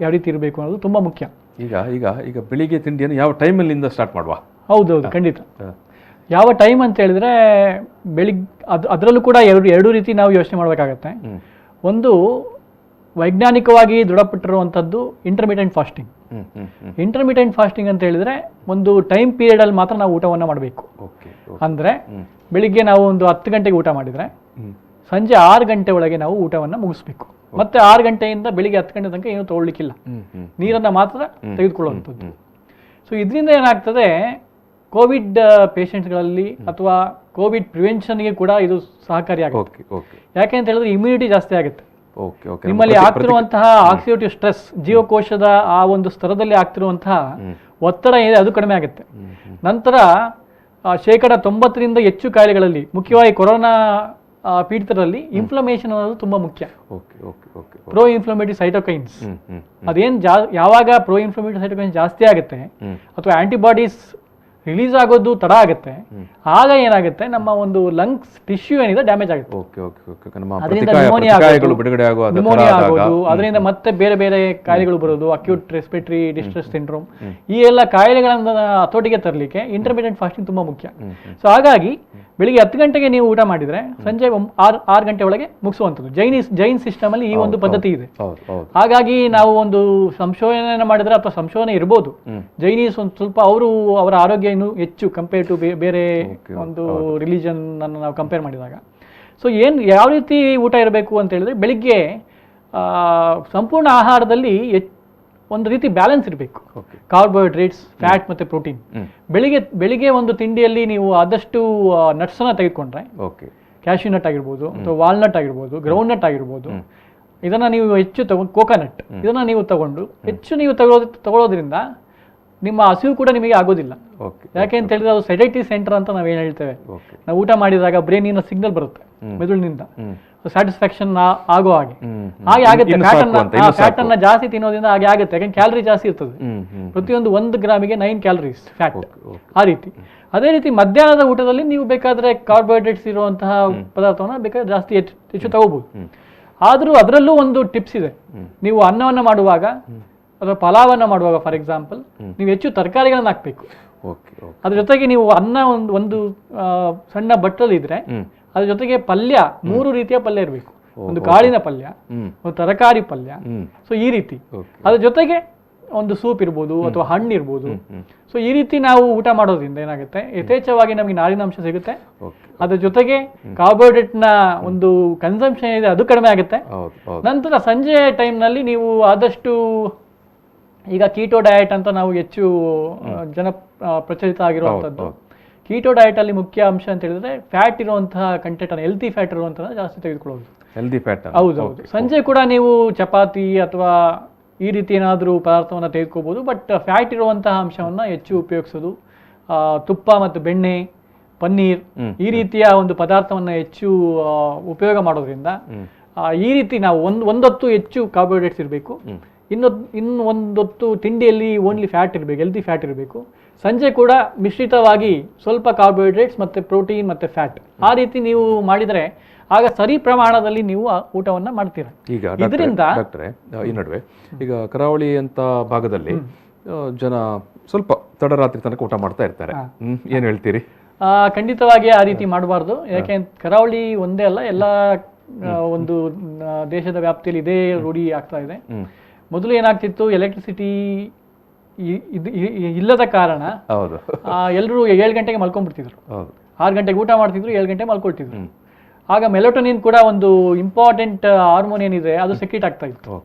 ಯಾವ ರೀತಿ ಇರಬೇಕು ಅನ್ನೋದು ತುಂಬ ಮುಖ್ಯ. ಈಗ ಬೆಳಿಗ್ಗೆ ತಿಂಡಿಯನ್ನು ಯಾವ ಟೈಮಲ್ಲಿಂದ ಸ್ಟಾರ್ಟ್ ಮಾಡುವ? ಹೌದೌದು, ಖಂಡಿತ. ಯಾವ ಟೈಮ್ ಅಂತ ಹೇಳಿದ್ರೆ ಬೆಳಿಗ್ಗೆ ಅದರಲ್ಲೂ ಕೂಡ ಎರಡು ರೀತಿ ನಾವು ಯೋಚನೆ ಮಾಡಬೇಕಾಗತ್ತೆ. ಒಂದು ವೈಜ್ಞಾನಿಕವಾಗಿ ದೃಢಪಟ್ಟಿರುವಂಥದ್ದು ಇಂಟರ್ಮಿಟೆಂಟ್ ಫಾಸ್ಟಿಂಗ್. ಇಂಟರ್ಮಿಟೆಂಟ್ ಫಾಸ್ಟಿಂಗ್ ಅಂತ ಹೇಳಿದ್ರೆ ಒಂದು ಟೈಮ್ ಪೀರಿಯಡ್ ಅಲ್ಲಿ ಮಾತ್ರ ನಾವು ಊಟವನ್ನು ಮಾಡಬೇಕು. ಅಂದ್ರೆ ಬೆಳಿಗ್ಗೆ ನಾವು ಒಂದು 10 ಗಂಟೆಗೆ ಊಟ ಮಾಡಿದ್ರೆ ಸಂಜೆ 6 ಗಂಟೆ ಒಳಗೆ ನಾವು ಊಟವನ್ನು ಮುಗಿಸ್ಬೇಕು. ಮತ್ತೆ 6 ಗಂಟೆಯಿಂದ ಬೆಳಿಗ್ಗೆ 10 ಗಂಟೆ ತನಕ ಏನು ತಗೊಳ್ಳಿಕ್ಕಿಲ್ಲ, ನೀರನ್ನು ಮಾತ್ರ ತೆಗೆದುಕೊಳ್ಳುವಂಥದ್ದು. ಸೊ ಇದರಿಂದ ಏನಾಗ್ತದೆ, ಕೋವಿಡ್ ಪೇಷಂಟ್ಗಳಲ್ಲಿ ಅಥವಾ ಕೋವಿಡ್ ಪ್ರಿವೆನ್ಷನ್ಗೆ ಕೂಡ ಇದು ಸಹಕಾರಿಯಾಗುತ್ತೆ. ಯಾಕೆ ಅಂತ ಹೇಳಿದ್ರೆ ಇಮ್ಯುನಿಟಿ ಜಾಸ್ತಿ ಆಗುತ್ತೆ. ನಿಮ್ಮಲ್ಲಿ ಆಗ್ತಿರುವಂತಹ ಆಕ್ಸಿಡೇಟಿವ್ ಸ್ಟ್ರೆಸ್, ಜೀವಕೋಶದ ಆ ಒಂದು ಸ್ತರದಲ್ಲಿ ಆಗ್ತಿರುವಂತಹ ಒತ್ತಡ ಏನಿದೆ ಅದು ಕಡಿಮೆ ಆಗುತ್ತೆ. ನಂತರ 90% ಹೆಚ್ಚು ಕಾಯಿಲೆಗಳಲ್ಲಿ, ಮುಖ್ಯವಾಗಿ ಕೊರೋನಾ ಪೀಡಿತರಲ್ಲಿ ಇನ್ಫ್ಲಮೇಷನ್ ಅನ್ನೋದು ತುಂಬಾ ಮುಖ್ಯ. ಪ್ರೋ ಇನ್ಫ್ಲಮೇಟರಿ ಸೈಟೋಕೈನ್ಸ್ ಅದೇನು ಯಾವಾಗ ಪ್ರೋ ಇನ್ಫ್ಲಮೇಟರಿ ಸೈಟೋಕೈನ್ಸ್ ಜಾಸ್ತಿ ಆಗುತ್ತೆ ಅಥವಾ ಆಂಟಿಬಾಡೀಸ್ ರಿಲೀಸ್ ಆಗೋದು ತಡ ಆಗುತ್ತೆ, ಆಗ ಏನಾಗುತ್ತೆ, ನಮ್ಮ ಒಂದು ಲಂಗ್ಸ್ ಟಿಶ್ಯೂ ಏನಿದೆ ಡ್ಯಾಮೇಜ್ ಆಗುತ್ತೆ. ಅದರಿಂದ ನ್ಯೂಮೋನಿಯಾ ಆಗೋದು, ಅದರಿಂದ ಮತ್ತೆ ಬೇರೆ ಬೇರೆ ಕಾಯಿಲೆಗಳು ಬರೋದು, ಅಕ್ಯೂಟ್ ರೆಸ್ಪಿರೇಟರಿ ಡಿಸ್ಟ್ರೆಸ್ ಸಿಂಡ್ರೋಮ್, ಈ ಎಲ್ಲ ಕಾಯಿಲೆಗಳನ್ನ ಹತೋಟಿಗೆ ತರಲಿಕ್ಕೆ ಇಂಟರ್ಮಿಟೆಂಟ್ ಫಾಸ್ಟಿಂಗ್ ತುಂಬಾ ಮುಖ್ಯ. ಸೊ ಹಾಗಾಗಿ ಬೆಳಿಗ್ಗೆ 10 ಗಂಟೆಗೆ ನೀವು ಊಟ ಮಾಡಿದ್ರೆ ಸಂಜೆ 6 ಗಂಟೆ ಒಳಗೆ ಮುಗಿಸುವಂಥದ್ದು ಜೈನ್ ಸಿಸ್ಟಮ್ ಅಲ್ಲಿ ಈ ಒಂದು ಪದ್ಧತಿ ಇದೆ. ಹಾಗಾಗಿ ನಾವು ಒಂದು ಸಂಶೋಧನೆ ಮಾಡಿದ್ರೆ, ಅಥವಾ ಸಂಶೋಧನೆ ಇರ್ಬೋದು, ಜೈನೀಸ್ ಒಂದು ಸ್ವಲ್ಪ ಅವರ ಆರೋಗ್ಯ ಇನ್ನು ಹೆಚ್ಚು ಕಂಪೇರ್ ಟು ಬೇರೆ ಒಂದು ರಿಲಿಜನ್ ಅನ್ನು ನಾವು ಕಂಪೇರ್ ಮಾಡಿದಾಗ. ಸೊ ಯಾವ ರೀತಿ ಊಟ ಇರಬೇಕು ಅಂತ ಹೇಳಿದ್ರೆ, ಬೆಳಿಗ್ಗೆ ಸಂಪೂರ್ಣ ಆಹಾರದಲ್ಲಿ ಒಂದು ರೀತಿ ಬ್ಯಾಲೆನ್ಸ್ ಇರಬೇಕು. ಕಾರ್ಬೋಹೈಡ್ರೇಟ್ಸ್, ಫ್ಯಾಟ್ ಮತ್ತೆ ಪ್ರೋಟೀನ್. ಬೆಳಿಗ್ಗೆ ಒಂದು ತಿಂಡಿಯಲ್ಲಿ ನೀವು ಆದಷ್ಟು ನಟ್ಸ್ ಅನ್ನ ತೆಗೆದುಕೊಂಡ್ರೆ, ಕ್ಯಾಶ್ಯೂ ನಟ್ ಆಗಿರ್ಬೋದು ಅಥವಾ ವಾಲ್ನಟ್ ಆಗಿರ್ಬೋದು, ಗ್ರೌಂಡ್ ನಟ್ ಆಗಿರ್ಬೋದು, ಇದನ್ನ ನೀವು ಹೆಚ್ಚು ಕೋಕೋನಟ್ ಇದನ್ನ ನೀವು ತಗೊಂಡು ಹೆಚ್ಚು ನೀವು ತಗೊಳ್ಳೋದ್ರಿಂದ ನಿಮ್ಮ ಹಸಿವು ಕೂಡ ನಿಮಗೆ ಆಗೋದಿಲ್ಲ. ಯಾಕೆ ಅಂತ ಹೇಳಿದ್ರೆ ಅದು ಸೆಡೇಟಿವ್ ಸೆಂಟರ್ ಅಂತ ನಾವೇನು ಹೇಳ್ತೇವೆ. ನಾವು ಊಟ ಮಾಡಿದಾಗ ಬ್ರೈನಿನ ಸಿಗ್ನಲ್ ಬರುತ್ತೆ ಮೆದುಳಿನಿಂದ ಸ್ಯಾಟಿಸ್ಫ್ಯಾಕ್ಷನ್ ಆಗೋ ಹಾಗೆ ಆಗುತ್ತೆ. ಫ್ಯಾಟ್ ಅನ್ನ ಜಾಸ್ತಿ ತಿನ್ನೋದ್ರಿಂದ ಹಾಗೆ ಆಗುತ್ತೆ, ಯಾಕಂದ್ರೆ ಕ್ಯಾಲರಿ ಜಾಸ್ತಿ ಇರ್ತದೆ. ಪ್ರತಿಯೊಂದು 1 ಗ್ರಾಮಿಗೆ 9 ಕ್ಯಾಲರೀಸ್ ಫ್ಯಾಟ್. ಆ ರೀತಿ ಅದೇ ರೀತಿ ಮಧ್ಯಾಹ್ನದ ಊಟದಲ್ಲಿ ನೀವು ಬೇಕಾದ್ರೆ ಕಾರ್ಬೋಹೈಡ್ರೇಟ್ಸ್ ಇರುವಂತಹ ಪದಾರ್ಥವನ್ನ ಬೇಕಾದ್ರೆ ಜಾಸ್ತಿ ಹೆಚ್ಚು ತಗೋಬಹುದು. ಆದ್ರೂ ಅದರಲ್ಲೂ ಒಂದು ಟಿಪ್ಸ್ ಇದೆ. ನೀವು ಅನ್ನವನ್ನ ಮಾಡುವಾಗ ಅಥವಾ ಪಲಾವನ್ನ ಮಾಡುವಾಗ, ಫಾರ್ ಎಕ್ಸಾಂಪಲ್, ನೀವು ಹೆಚ್ಚು ತರಕಾರಿಗಳನ್ನ ಹಾಕ್ಬೇಕು. ಅದ್ರ ಜೊತೆಗೆ ನೀವು ಅನ್ನ ಒಂದು ಸಣ್ಣ ಬಟ್ಟಲು ಇದ್ರೆ ಅದ್ರ ಜೊತೆಗೆ ಪಲ್ಯ 3 ರೀತಿಯ ಪಲ್ಯ ಇರಬೇಕು. ಒಂದು ಕಾಳಿನ ಪಲ್ಯ, ಒಂದು ತರಕಾರಿ ಪಲ್ಯ, ಸೊ ಈ ರೀತಿ. ಅದ್ರ ಜೊತೆಗೆ ಒಂದು ಸೂಪ್ ಇರ್ಬೋದು ಅಥವಾ ಹಣ್ಣು ಇರ್ಬೋದು. ಸೊ ಈ ರೀತಿ ನಾವು ಊಟ ಮಾಡೋದ್ರಿಂದ ಏನಾಗುತ್ತೆ, ಯಥೇಚ್ಛವಾಗಿ ನಮಗೆ ನಾರಿನಾಂಶ ಸಿಗುತ್ತೆ. ಅದ್ರ ಜೊತೆಗೆ ಕಾರ್ಬೋಹೈಡ್ರೇಟ್ ನ ಒಂದು ಕನ್ಸಂಪ್ಷನ್ ಇದೆ, ಅದು ಕಡಿಮೆ ಆಗುತ್ತೆ. ನಂತರ ಸಂಜೆ ಟೈಮ್ನಲ್ಲಿ ನೀವು ಆದಷ್ಟು, ಈಗ ಕೀಟೋ ಡಯಟ್ ಅಂತ ನಾವು ಹೆಚ್ಚು ಪ್ರಚಲಿತ ಆಗಿರುವಂಥದ್ದು. ಕೀಟೋ ಡಯಟ್ ಅಲ್ಲಿ ಮುಖ್ಯ ಅಂಶ ಅಂತ ಹೇಳಿದ್ರೆ ಫ್ಯಾಟ್ ಇರುವಂತಹ ಕಂಟೆಂಟ್ ಅನ್ನು, ಹೆಲ್ತಿ ಫ್ಯಾಟ್ ಇರುವಂತಹ ಜಾಸ್ತಿ ತೆಗೆದುಕೊಳ್ಳೋದು. Healthy fat. ಹೌದು. ಸಂಜೆ ಕೂಡ ನೀವು ಚಪಾತಿ ಅಥವಾ ಈ ರೀತಿ ಏನಾದರೂ ಪದಾರ್ಥವನ್ನು ತೆಗೆದುಕೋಬಹುದು. ಬಟ್ ಫ್ಯಾಟ್ ಇರುವಂತಹ ಅಂಶವನ್ನು ಹೆಚ್ಚು ಉಪಯೋಗಿಸೋದು, ತುಪ್ಪ ಮತ್ತು ಬೆಣ್ಣೆ, ಪನ್ನೀರ್ ಈ ರೀತಿಯ ಒಂದು ಪದಾರ್ಥವನ್ನು ಹೆಚ್ಚು ಉಪಯೋಗ ಮಾಡೋದ್ರಿಂದ ಈ ರೀತಿ ನಾವು ಒಂದೊತ್ತು ಹೆಚ್ಚು ಕಾರ್ಬೋಹೈಡ್ರೇಟ್ಸ್ ಇರಬೇಕು, ಇನ್ನು ಒಂದೊತ್ತು ತಿಂಡಿಯಲ್ಲಿ ಓನ್ಲಿ ಫ್ಯಾಟ್ ಇರಬೇಕು, ಹೆಲ್ದಿ ಫ್ಯಾಟ್ ಇರಬೇಕು. ಸಂಜೆ ಕೂಡ ಮಿಶ್ರಿತವಾಗಿ ಸ್ವಲ್ಪ ಕಾರ್ಬೋಹೈಡ್ರೇಟ್ಸ್ ಮತ್ತು ಪ್ರೋಟೀನ್ ಮತ್ತು ಫ್ಯಾಟ್ ಆ ರೀತಿ ನೀವು ಮಾಡಿದರೆ ಆಗ ಸರಿ ಪ್ರಮಾಣದಲ್ಲಿ ನೀವು ಊಟವನ್ನು ಮಾಡ್ತೀರ. ಈಗ ಇದರಿಂದ ಡಾಕ್ಟ್ರೆ, ಈ ನಡುವೆ ಈಗ ಕರಾವಳಿ ಅಂತ ಭಾಗದಲ್ಲಿ ಜನ ಸ್ವಲ್ಪ ತಡರಾತ್ರಿ ತನಕ ಊಟ ಮಾಡ್ತಾ ಇರ್ತಾರೆ, ಏನು ಹೇಳ್ತೀರಿ? ಖಂಡಿತವಾಗಿ ಆ ರೀತಿ ಮಾಡಬಾರ್ದು. ಯಾಕೆ ಕರಾವಳಿ ಒಂದೇ ಅಲ್ಲ, ಎಲ್ಲ ಒಂದು ದೇಶದ ವ್ಯಾಪ್ತಿಯಲ್ಲಿ ಇದೇ ರೂಢಿ ಆಗ್ತಾ ಇದೆ. ಮೊದಲು ಏನಾಗ್ತಿತ್ತು, ಎಲೆಕ್ಟ್ರಿಸಿಟಿ ಇಲ್ಲದ ಕಾರಣ ಎಲ್ಲರೂ 7 ಗಂಟೆಗೆ ಮಲ್ಕೊಂಡ್ಬಿಡ್ತಿದ್ರು, 6 ಗಂಟೆಗೆ ಊಟ ಮಾಡ್ತಿದ್ರು, 7 ಗಂಟೆಗೆ ಮಲ್ಕೊಳ್ತಿದ್ರು. ಆಗ ಮೆಲೋಟೋನಿನ್ ಕೂಡ ಒಂದು ಇಂಪಾರ್ಟೆಂಟ್ ಹಾರ್ಮೋನ್ ಏನಿದೆ ಅದು ಸೆಕ್ರೀಟ್ ಆಗ್ತಾ ಇತ್ತು.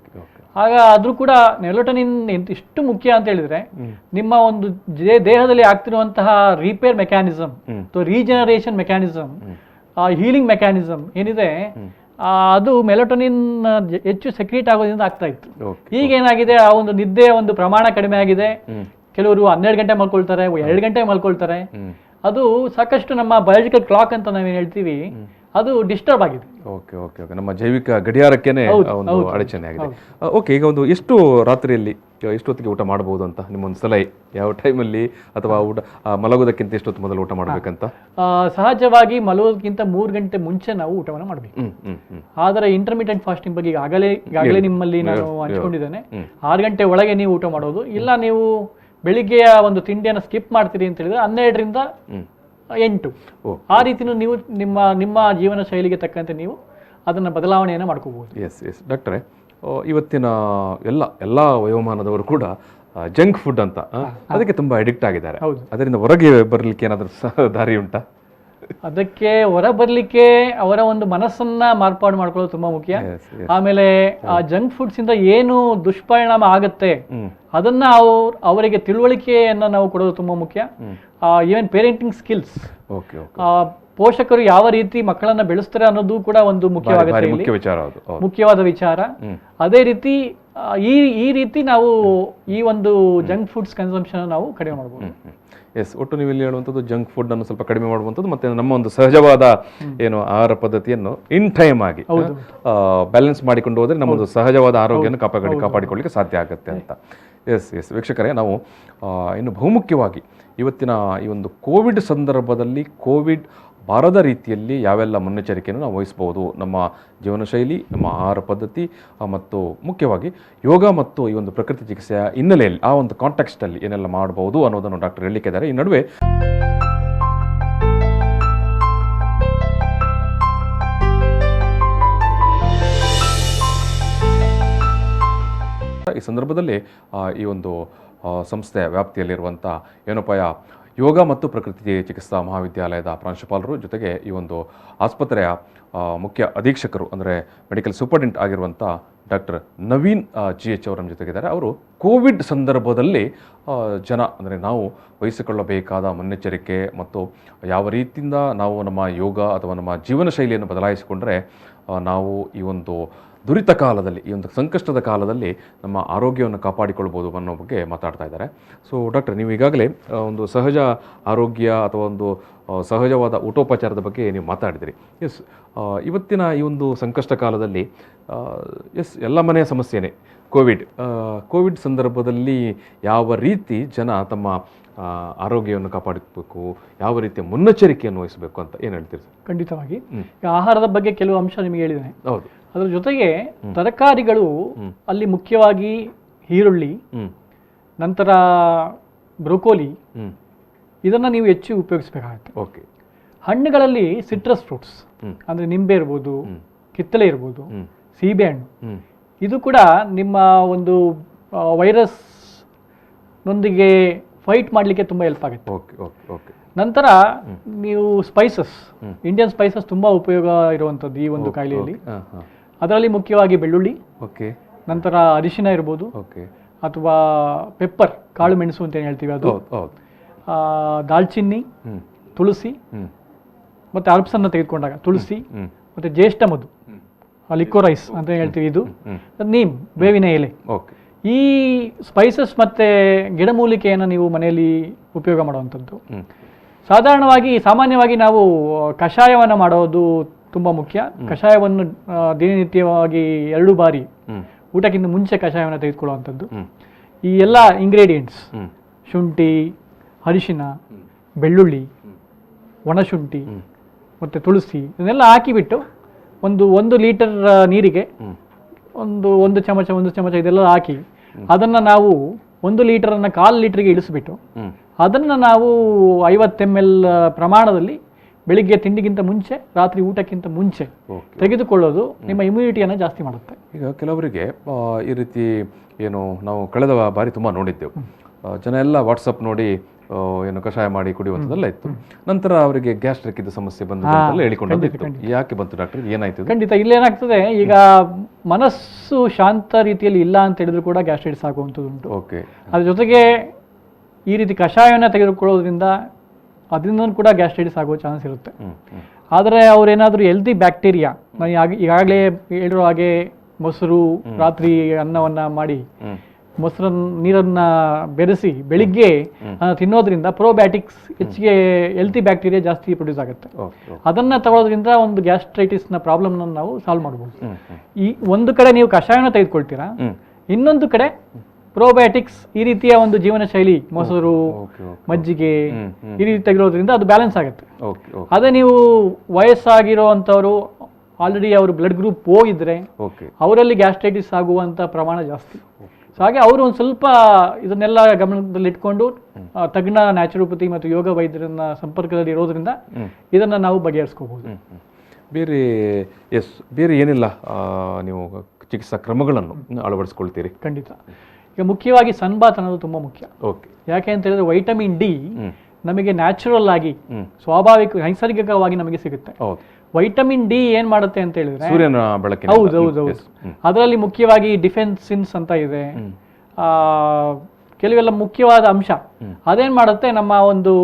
ಆಗ ಆದ್ರೂ ಕೂಡ ಮೆಲೋಟೋನಿನ್ ಎಷ್ಟು ಮುಖ್ಯ ಅಂತ ಹೇಳಿದ್ರೆ ನಿಮ್ಮ ಒಂದು ದೇಹದಲ್ಲಿ ಆಗ್ತಿರುವಂತಹ repair mechanism, regeneration mechanism, healing mechanism ಏನಿದೆ ಅದು ಮೆಲೋಟೋನಿನ್ ಹೆಚ್ಚು ಸೆಕ್ರೀಟ್ ಆಗೋದ್ರಿಂದ ಆಗ್ತಾ ಇತ್ತು. ಈಗೇನಾಗಿದೆ, ಆ ಒಂದು ನಿದ್ದೆಯ ಒಂದು ಪ್ರಮಾಣ ಕಡಿಮೆ ಆಗಿದೆ. ಕೆಲವರು 12 ಗಂಟೆ ಮಲ್ಕೊಳ್ತಾರೆ, 2 ಗಂಟೆ ಮಲ್ಕೊಳ್ತಾರೆ. ಅದು ಸಾಕಷ್ಟು ನಮ್ಮ ಬಯಾಲಜಿಕಲ್ ಕ್ಲಾಕ್ ಅಂತ ನಾವೇನು ಹೇಳ್ತೀವಿ ಅದು ಡಿಸ್ಟರ್ಬ್ ಆಗಿದೆ. ಓಕೆ ಓಕೆ ಓಕೆ ನಮ್ಮ ಜೈವಿಕ ಗಡಿಯಾರಕ್ಕೇನೆ ಒಂದು ಅಡಚಣೆ ಆಗಿದೆ. ಓಕೆ, ಈಗ ಒಂದು ಎಷ್ಟು ರಾತ್ರಿಯಲ್ಲಿ ಎಷ್ಟೊತ್ತಿಗೆ ಊಟ ಮಾಡಬಹುದು ಅಂತ ನಿಮ್ಮೊಂದು ಸಲಹೆ, ಯಾವ ಟೈಮಲ್ಲಿ ಅಥವಾ ಊಟ ಮಲಗೋದಕ್ಕಿಂತ ಎಷ್ಟೊತ್ತು ಮೊದಲು ಊಟ ಮಾಡಬೇಕಂತ? ಸಹಜವಾಗಿ ಮಲಗೋದಕ್ಕಿಂತ 3 ಗಂಟೆ ಮುಂಚೆ ನಾವು ಊಟವನ್ನು ಮಾಡಬೇಕು. ಆದರೆ ಇಂಟರ್ಮಿಟೆಂಟ್ ಫಾಸ್ಟಿಂಗ್ ಬಗ್ಗೆ ಈಗಾಗಲೇ ನಿಮ್ಮಲ್ಲಿ ನಾನು ಹಂಚ್ಕೊಂಡಿದ್ದೇನೆ. 6 ಗಂಟೆ ಒಳಗೆ ನೀವು ಊಟ ಮಾಡೋದು, ಇಲ್ಲ ನೀವು ಬೆಳಿಗ್ಗೆಯ ಒಂದು ತಿಂಡಿಯನ್ನು ಸ್ಕಿಪ್ ಮಾಡ್ತೀರಿ ಅಂತ ಹೇಳಿದ್ರೆ 12 ರಿಂದ 8 ಆ ರೀತಿನೂ ನೀವು ನಿಮ್ಮ ಜೀವನ ಶೈಲಿಗೆ ತಕ್ಕಂತೆ ನೀವು ಅದನ್ನು ಬದಲಾವಣೆಯನ್ನು ಮಾಡ್ಕೋಬಹುದು. ಎಸ್ ಡಾಕ್ಟ್ರೆ, ಇವತ್ತಿನ ಎಲ್ಲ ವಯೋಮಾನದವರು ಕೂಡ ಜಂಕ್ ಫುಡ್ ಅಂತ ಅದಕ್ಕೆ ತುಂಬಾ ಅಡಿಕ್ಟ್ ಆಗಿದ್ದಾರೆ. ಅದರಿಂದ ಹೊರಗೆ ಬರಲಿಕ್ಕೆ ಏನಾದರೂ ದಾರಿ ಉಂಟಾ? ಅದಕ್ಕೆ ಹೊರ ಬರಲಿಕ್ಕೆ ಅವರ ಒಂದು ಮನಸ್ಸನ್ನ ಮಾರ್ಪಾಡು ಮಾಡ್ಕೊಳ್ಳೋದು ತುಂಬಾ ಮುಖ್ಯ. ಆಮೇಲೆ ಆ ಜಂಕ್ ಫುಡ್ಸ್ ಇಂದ ಏನು ದುಷ್ಪರಿಣಾಮ ಆಗತ್ತೆ ಅದನ್ನ ಅವರಿಗೆ ತಿಳುವಳಿಕೆಯನ್ನ ನಾವು ಕೊಡೋದು ತುಂಬಾ ಮುಖ್ಯ. ಈವನ್ ಪೇರೆಂಟಿಂಗ್ ಸ್ಕಿಲ್ಸ್, ಪೋಷಕರು ಯಾವ ರೀತಿ ಮಕ್ಕಳನ್ನ ಬೆಳೆಸ್ತಾರೆ ಅನ್ನೋದು ಕೂಡ ಒಂದು ಮುಖ್ಯವಾದ ವಿಚಾರ. ಅದೇ ರೀತಿ ಈ ರೀತಿ ನಾವು ಈ ಒಂದು ಜಂಕ್ ಫುಡ್ಸ್ ಕನ್ಸಂಪ್ಷನ್ ನಾವು ಕಡಿಮೆ ಮಾಡಬಹುದು. ಎಸ್, ಒಟ್ಟು ನೀವು ಇಲ್ಲಿ ಹೇಳುವಂಥದ್ದು ಜಂಕ್ ಫುಡ್ ಅನ್ನು ಸ್ವಲ್ಪ ಕಡಿಮೆ ಮಾಡುವಂಥದ್ದು ಮತ್ತೆ ನಮ್ಮ ಒಂದು ಸಹಜವಾದ ಏನು ಆಹಾರ ಪದ್ಧತಿಯನ್ನು ಇನ್ ಟೈಮ್ ಆಗಿ ಬ್ಯಾಲೆನ್ಸ್ ಮಾಡಿಕೊಂಡು ಹೋದರೆ ನಮ್ಮೊಂದು ಸಹಜವಾದ ಆರೋಗ್ಯವನ್ನು ಕಾಪಾಡಿಕೊಳ್ಳಿಕ್ಕೆ ಸಾಧ್ಯ ಆಗುತ್ತೆ ಅಂತ. ಎಸ್ ವೀಕ್ಷಕರೇ, ನಾವು ಇನ್ನು ಬಹುಮುಖ್ಯವಾಗಿ ಇವತ್ತಿನ ಈ ಒಂದು ಕೋವಿಡ್ ಸಂದರ್ಭದಲ್ಲಿ ಕೋವಿಡ್ ಬಾರದ ರೀತಿಯಲ್ಲಿ ಯಾವೆಲ್ಲ ಮುನ್ನೆಚ್ಚರಿಕೆಯನ್ನು ನಾವು ವಹಿಸಬಹುದು, ನಮ್ಮ ಜೀವನ ಶೈಲಿ, ನಮ್ಮ ಆಹಾರ ಪದ್ಧತಿ ಮತ್ತು ಮುಖ್ಯವಾಗಿ ಯೋಗ ಮತ್ತು ಈ ಒಂದು ಪ್ರಕೃತಿ ಚಿಕಿತ್ಸೆಯ ಹಿನ್ನೆಲೆಯಲ್ಲಿ ಆ ಒಂದು ಕಾಂಟೆಕ್ಸ್ಟಲ್ಲಿ ಏನೆಲ್ಲ ಮಾಡಬಹುದು ಅನ್ನೋದನ್ನು ಡಾಕ್ಟರ್ ಹೇಳಿದ್ದಾರೆ. ಈ ನಡುವೆ ಈ ಸಂದರ್ಭದಲ್ಲಿ ಈ ಒಂದು ಸಂಸ್ಥೆಯ ವ್ಯಾಪ್ತಿಯಲ್ಲಿರುವಂಥ ಏನೋಪಾಯ ಯೋಗ ಮತ್ತು ಪ್ರಕೃತಿ ಚಿಕಿತ್ಸಾ ಮಹಾವಿದ್ಯಾಲಯದ ಪ್ರಾಂಶುಪಾಲರು ಜೊತೆಗೆ ಈ ಒಂದು ಆಸ್ಪತ್ರೆಯ ಮುಖ್ಯ ಅಧೀಕ್ಷಕರು ಅಂದರೆ ಮೆಡಿಕಲ್ ಸೂಪರಿಂಟೆಂಡೆಂಟ್ ಆಗಿರುವಂಥ ಡಾಕ್ಟರ್ ನವೀನ್ GH ಅವರ ಜೊತೆಗಿದ್ದಾರೆ. ಅವರು ಕೋವಿಡ್ ಸಂದರ್ಭದಲ್ಲಿ ಜನ ಅಂದರೆ ನಾವು ವಹಿಸಿಕೊಳ್ಳಬೇಕಾದ ಮುನ್ನೆಚ್ಚರಿಕೆ ಮತ್ತು ಯಾವ ರೀತಿಯಿಂದ ನಾವು ನಮ್ಮ ಯೋಗ ಅಥವಾ ನಮ್ಮ ಜೀವನ ಶೈಲಿಯನ್ನು ಬದಲಾಯಿಸಿಕೊಂಡ್ರೆ ನಾವು ಈ ಒಂದು ದುರಿತ ಕಾಲದಲ್ಲಿ, ಈ ಒಂದು ಸಂಕಷ್ಟದ ಕಾಲದಲ್ಲಿ ನಮ್ಮ ಆರೋಗ್ಯವನ್ನು ಕಾಪಾಡಿಕೊಳ್ಬೋದು ಅನ್ನೋ ಬಗ್ಗೆ ಮಾತಾಡ್ತಾ ಇದ್ದಾರೆ. ಸೊ ಡಾಕ್ಟರ್, ನೀವು ಈಗಾಗಲೇ ಒಂದು ಸಹಜ ಆರೋಗ್ಯ ಅಥವಾ ಒಂದು ಸಹಜವಾದ ಊಟೋಪಚಾರದ ಬಗ್ಗೆ ನೀವು ಮಾತಾಡಿದಿರಿ. ಇವತ್ತಿನ ಈ ಒಂದು ಸಂಕಷ್ಟ ಕಾಲದಲ್ಲಿ ಎಲ್ಲ ಮನೆಯ ಸಮಸ್ಯೆನೇ ಕೋವಿಡ್ ಸಂದರ್ಭದಲ್ಲಿ ಯಾವ ರೀತಿ ಜನ ತಮ್ಮ ಆರೋಗ್ಯವನ್ನು ಕಾಪಾಡಿಕಬೇಕು, ಯಾವ ರೀತಿಯ ಮುನ್ನೆಚ್ಚರಿಕೆಯನ್ನು ವಹಿಸಬೇಕು ಅಂತ ಏನು ಹೇಳ್ತೀರಿ ಸರ್? ಖಂಡಿತವಾಗಿ ಆಹಾರದ ಬಗ್ಗೆ ಕೆಲವು ಅಂಶ ನಿಮಗೆ ಹೇಳಿದ್ದೇನೆ. ಹೌದು, ಅದರ ಜೊತೆಗೆ ತರಕಾರಿಗಳು ಅಲ್ಲಿ ಮುಖ್ಯವಾಗಿ ಈರುಳ್ಳಿ, ನಂತರ ಬ್ರೋಕೋಲಿ, ಇದನ್ನ ನೀವು ಹೆಚ್ಚು ಉಪಯೋಗಿಸಬೇಕಾಗುತ್ತೆ. ಓಕೆ. ಹಣ್ಣುಗಳಲ್ಲಿ ಸಿಟ್ರಸ್ ಫ್ರೂಟ್ಸ್ ಅಂದ್ರೆ ನಿಂಬೆ ಇರ್ಬೋದು, ಕಿತ್ತಳೆ ಇರ್ಬೋದು, ಸೀಬೆ ಹಣ್ಣು, ಇದು ಕೂಡ ನಿಮ್ಮ ಒಂದು ವೈರಸ್ ನೊಂದಿಗೆ ಫೈಟ್ ಮಾಡಲಿಕ್ಕೆ ತುಂಬ ಹೆಲ್ಪ್ ಆಗುತ್ತೆ. ನಂತರ ನೀವು ಸ್ಪೈಸಸ್, ಇಂಡಿಯನ್ ಸ್ಪೈಸಸ್ ತುಂಬ ಉಪಯೋಗ ಇರುವಂಥದ್ದು ಈ ಒಂದು ಕಾಯಿಲೆಯಲ್ಲಿ. ಅದರಲ್ಲಿ ಮುಖ್ಯವಾಗಿ ಬೆಳ್ಳುಳ್ಳಿ, ನಂತರ ಅರಿಶಿನ ಇರ್ಬೋದು, ಅಥವಾ ಪೆಪ್ಪರ್, ಕಾಳು ಮೆಣಸು ಅಂತ ಏನು ಹೇಳ್ತೀವಿ ಅದು, ದಾಲ್ಚಿನ್ನಿ, ತುಳಸಿ, ಮತ್ತು ಅರ್ಬ್ಸನ್ನು ತೆಗೆದುಕೊಂಡಾಗ ತುಳಸಿ, ಮತ್ತು ಜ್ಯೇಷ್ಠ ಮಧು, ಲಿಕೋರೈಸ್ ಅಂತ ಹೇಳ್ತೀವಿ, ಇದು ನೀಮ್ ಬೇವಿನ ಎಲೆ. ಓಕೆ. ಈ ಸ್ಪೈಸಸ್ ಮತ್ತು ಗಿಡಮೂಲಿಕೆಯನ್ನು ನೀವು ಮನೆಯಲ್ಲಿ ಉಪಯೋಗ ಮಾಡುವಂಥದ್ದು. ಸಾಮಾನ್ಯವಾಗಿ ನಾವು ಕಷಾಯವನ್ನು ಮಾಡೋದು ತುಂಬ ಮುಖ್ಯ. ಕಷಾಯವನ್ನು ದಿನನಿತ್ಯವಾಗಿ 2 ಬಾರಿ ಊಟಕ್ಕಿಂತ ಮುಂಚೆ ಕಷಾಯವನ್ನು ತೆಗೆದುಕೊಳ್ಳುವಂಥದ್ದು. ಈ ಎಲ್ಲ ಇಂಗ್ರೀಡಿಯೆಂಟ್ಸ್, ಶುಂಠಿ, ಅರಿಶಿನ, ಬೆಳ್ಳುಳ್ಳಿ, ಒಣಶುಂಠಿ ಮತ್ತು ತುಳಸಿ ಇದನ್ನೆಲ್ಲ ಹಾಕಿಬಿಟ್ಟು ಒಂದು ಲೀಟರ್ ನೀರಿಗೆ ಒಂದು ಚಮಚ ಇದೆಲ್ಲ ಹಾಕಿ ಅದನ್ನು ನಾವು 1 ಲೀಟರನ್ನು 1/4 ಲೀಟರ್ಗೆ ಇಳಿಸ್ಬಿಟ್ಟು ಅದನ್ನು ನಾವು 50 ml ಪ್ರಮಾಣದಲ್ಲಿ ಬೆಳಿಗ್ಗೆ ತಿಂಡಿಗಿಂತ ಮುಂಚೆ, ರಾತ್ರಿ ಊಟಕ್ಕಿಂತ ಮುಂಚೆ ತೆಗೆದುಕೊಳ್ಳೋದು ನಿಮ್ಮ ಇಮ್ಯುನಿಟಿಯನ್ನು ಜಾಸ್ತಿ ಮಾಡುತ್ತೆ. ಈಗ ಕೆಲವರಿಗೆ ಈ ರೀತಿ ಏನು ನಾವು ಕಳೆದ ಬಾರಿ ತುಂಬ ನೋಡಿದ್ದೆವು, ಜನ ಎಲ್ಲ ವಾಟ್ಸಪ್ ನೋಡಿ ಏನು ಕಷಾಯ ಮಾಡಿ ಕುಡಿಯುವಂಥದ್ದೆಲ್ಲ ಇತ್ತು. ನಂತರ ಅವರಿಗೆ ಗ್ಯಾಸ್ಟ್ರಿಕ್ ಇದು ಸಮಸ್ಯೆ ಬಂದು ಹೇಳಿಕೊಂಡಿತ್ತು. ಯಾಕೆ ಬಂತು ಡಾಕ್ಟರ್, ಏನಾಯ್ತು? ಖಂಡಿತ ಇಲ್ಲೇನಾಗ್ತದೆ, ಈಗ ಮನಸ್ಸು ಶಾಂತ ರೀತಿಯಲ್ಲಿ ಇಲ್ಲ ಅಂತ ಹೇಳಿದ್ರು ಕೂಡ ಗ್ಯಾಸ್ಟ್ರೈಟಿಸ್ ಆಗುವಂಥದ್ದು ಉಂಟು. ಓಕೆ. ಅದ್ರ ಜೊತೆಗೆ ಈ ರೀತಿ ಕಷಾಯವನ್ನು ತೆಗೆದುಕೊಳ್ಳೋದ್ರಿಂದ ಅದರಿಂದ ಕೂಡ ಗ್ಯಾಸ್ಟ್ರೈಟಿಸ್ ಆಗೋ ಚಾನ್ಸ್ ಇರುತ್ತೆ. ಆದರೆ ಅವರೇನಾದರೂ ಹೆಲ್ದಿ ಬ್ಯಾಕ್ಟೀರಿಯಾ, ಈಗಾಗಲೇ ಹೇಳಿರೋ ಹಾಗೆ ಮೊಸರು, ರಾತ್ರಿ ಅನ್ನವನ್ನು ಮಾಡಿ ನೀರನ್ನ ಬೆರೆಸಿ ಬೆಳಿಗ್ಗೆ ತಿನ್ನೋದ್ರಿಂದ ಪ್ರೋಬ್ಯಾಟಿಕ್ಸ್ ಹೆಚ್ಚಿಗೆ ಹೆಲ್ತಿ ಬ್ಯಾಕ್ಟೀರಿಯಾ ಜಾಸ್ತಿ ಪ್ರೊಡ್ಯೂಸ್ ಆಗುತ್ತೆ. ಅದನ್ನ ತಗೊಳ್ಳೋದ್ರಿಂದ ಒಂದು ಗ್ಯಾಸ್ಟ್ರೈಟಿಸ್ನ ಪ್ರಾಬ್ಲಮ್ ನಾವು ಸಾಲ್ವ್ ಮಾಡ್ಬೋದು. ಈ ಒಂದು ಕಡೆ ನೀವು ಕಷಾಯನ ತೆಗೆದುಕೊಳ್ತೀರಾ, ಇನ್ನೊಂದು ಕಡೆ ಪ್ರೋಬಯೋಟಿಕ್ಸ್ ಈ ರೀತಿಯ ಒಂದು ಜೀವನ ಶೈಲಿ, ಮೊಸರು, ಮಜ್ಜಿಗೆ ಈ ರೀತಿ ತೆಗೆರೋದ್ರಿಂದ ಅದು ಬ್ಯಾಲೆನ್ಸ್ ಆಗುತ್ತೆ. ಅದೇ ನೀವು ವಯಸ್ಸಾಗಿರೋ ಅಂಥವ್ರು, ಆಲ್ರೆಡಿ ಅವರು ಬ್ಲಡ್ ಗ್ರೂಪ್ ಓ ಇದ್ರೆ ಅವರಲ್ಲಿ ಗ್ಯಾಸ್ಟ್ರೈಟಿಸ್ ಆಗುವಂಥ ಪ್ರಮಾಣ ಜಾಸ್ತಿ. ಸೊ ಹಾಗೆ ಅವರು ಒಂದು ಸ್ವಲ್ಪ ಇದನ್ನೆಲ್ಲ ಗಮನದಲ್ಲಿಟ್ಕೊಂಡು ತಜ್ಞ ನ್ಯಾಚುರೋಪತಿ ಮತ್ತು ಯೋಗ ವೈದ್ಯರನ್ನ ಸಂಪರ್ಕದಲ್ಲಿ ಇರೋದ್ರಿಂದ ಇದನ್ನು ನಾವು ಬಗೆಹರಿಸ್ಕೋಬಹುದು. ಬೇರೆ ಏನೆಲ್ಲ ನೀವು ಚಿಕಿತ್ಸಾ ಕ್ರಮಗಳನ್ನು ಅಳವಡಿಸ್ಕೊಳ್ತೀರಿ? ಖಂಡಿತ. ಈಗ ಮುಖ್ಯವಾಗಿ ಸನ್ಬಾತ್ ಅನ್ನೋದು ತುಂಬ ಮುಖ್ಯ. ಯಾಕೆ ಅಂತ ಹೇಳಿದ್ರೆ ವೈಟಮಿನ್ ಡಿ ನಮಗೆ ನ್ಯಾಚುರಲ್ ಆಗಿ ಸ್ವಾಭಾವಿಕ ನೈಸರ್ಗಿಕವಾಗಿ ನಮಗೆ ಸಿಗುತ್ತೆ. ವೈಟಮಿನ್ ಡಿ ಏನ್ ಮಾಡುತ್ತೆ ಅಂತ ಹೇಳಿದ್ರೆ ಸೂರ್ಯನ ಬೆಳಕಿನ, ಹೌದು, ಅದರಲ್ಲಿ ಮುಖ್ಯವಾಗಿ ಡಿಫೆನ್ಸಿನ್ಸ್ ಅಂತ ಇದೆ, ಕೆಲವೆಲ್ಲ ಮುಖ್ಯವಾದ ಅಂಶ. ಅದೇನ್ ಮಾಡುತ್ತೆ, ನಮ್ಮ ಒಂದು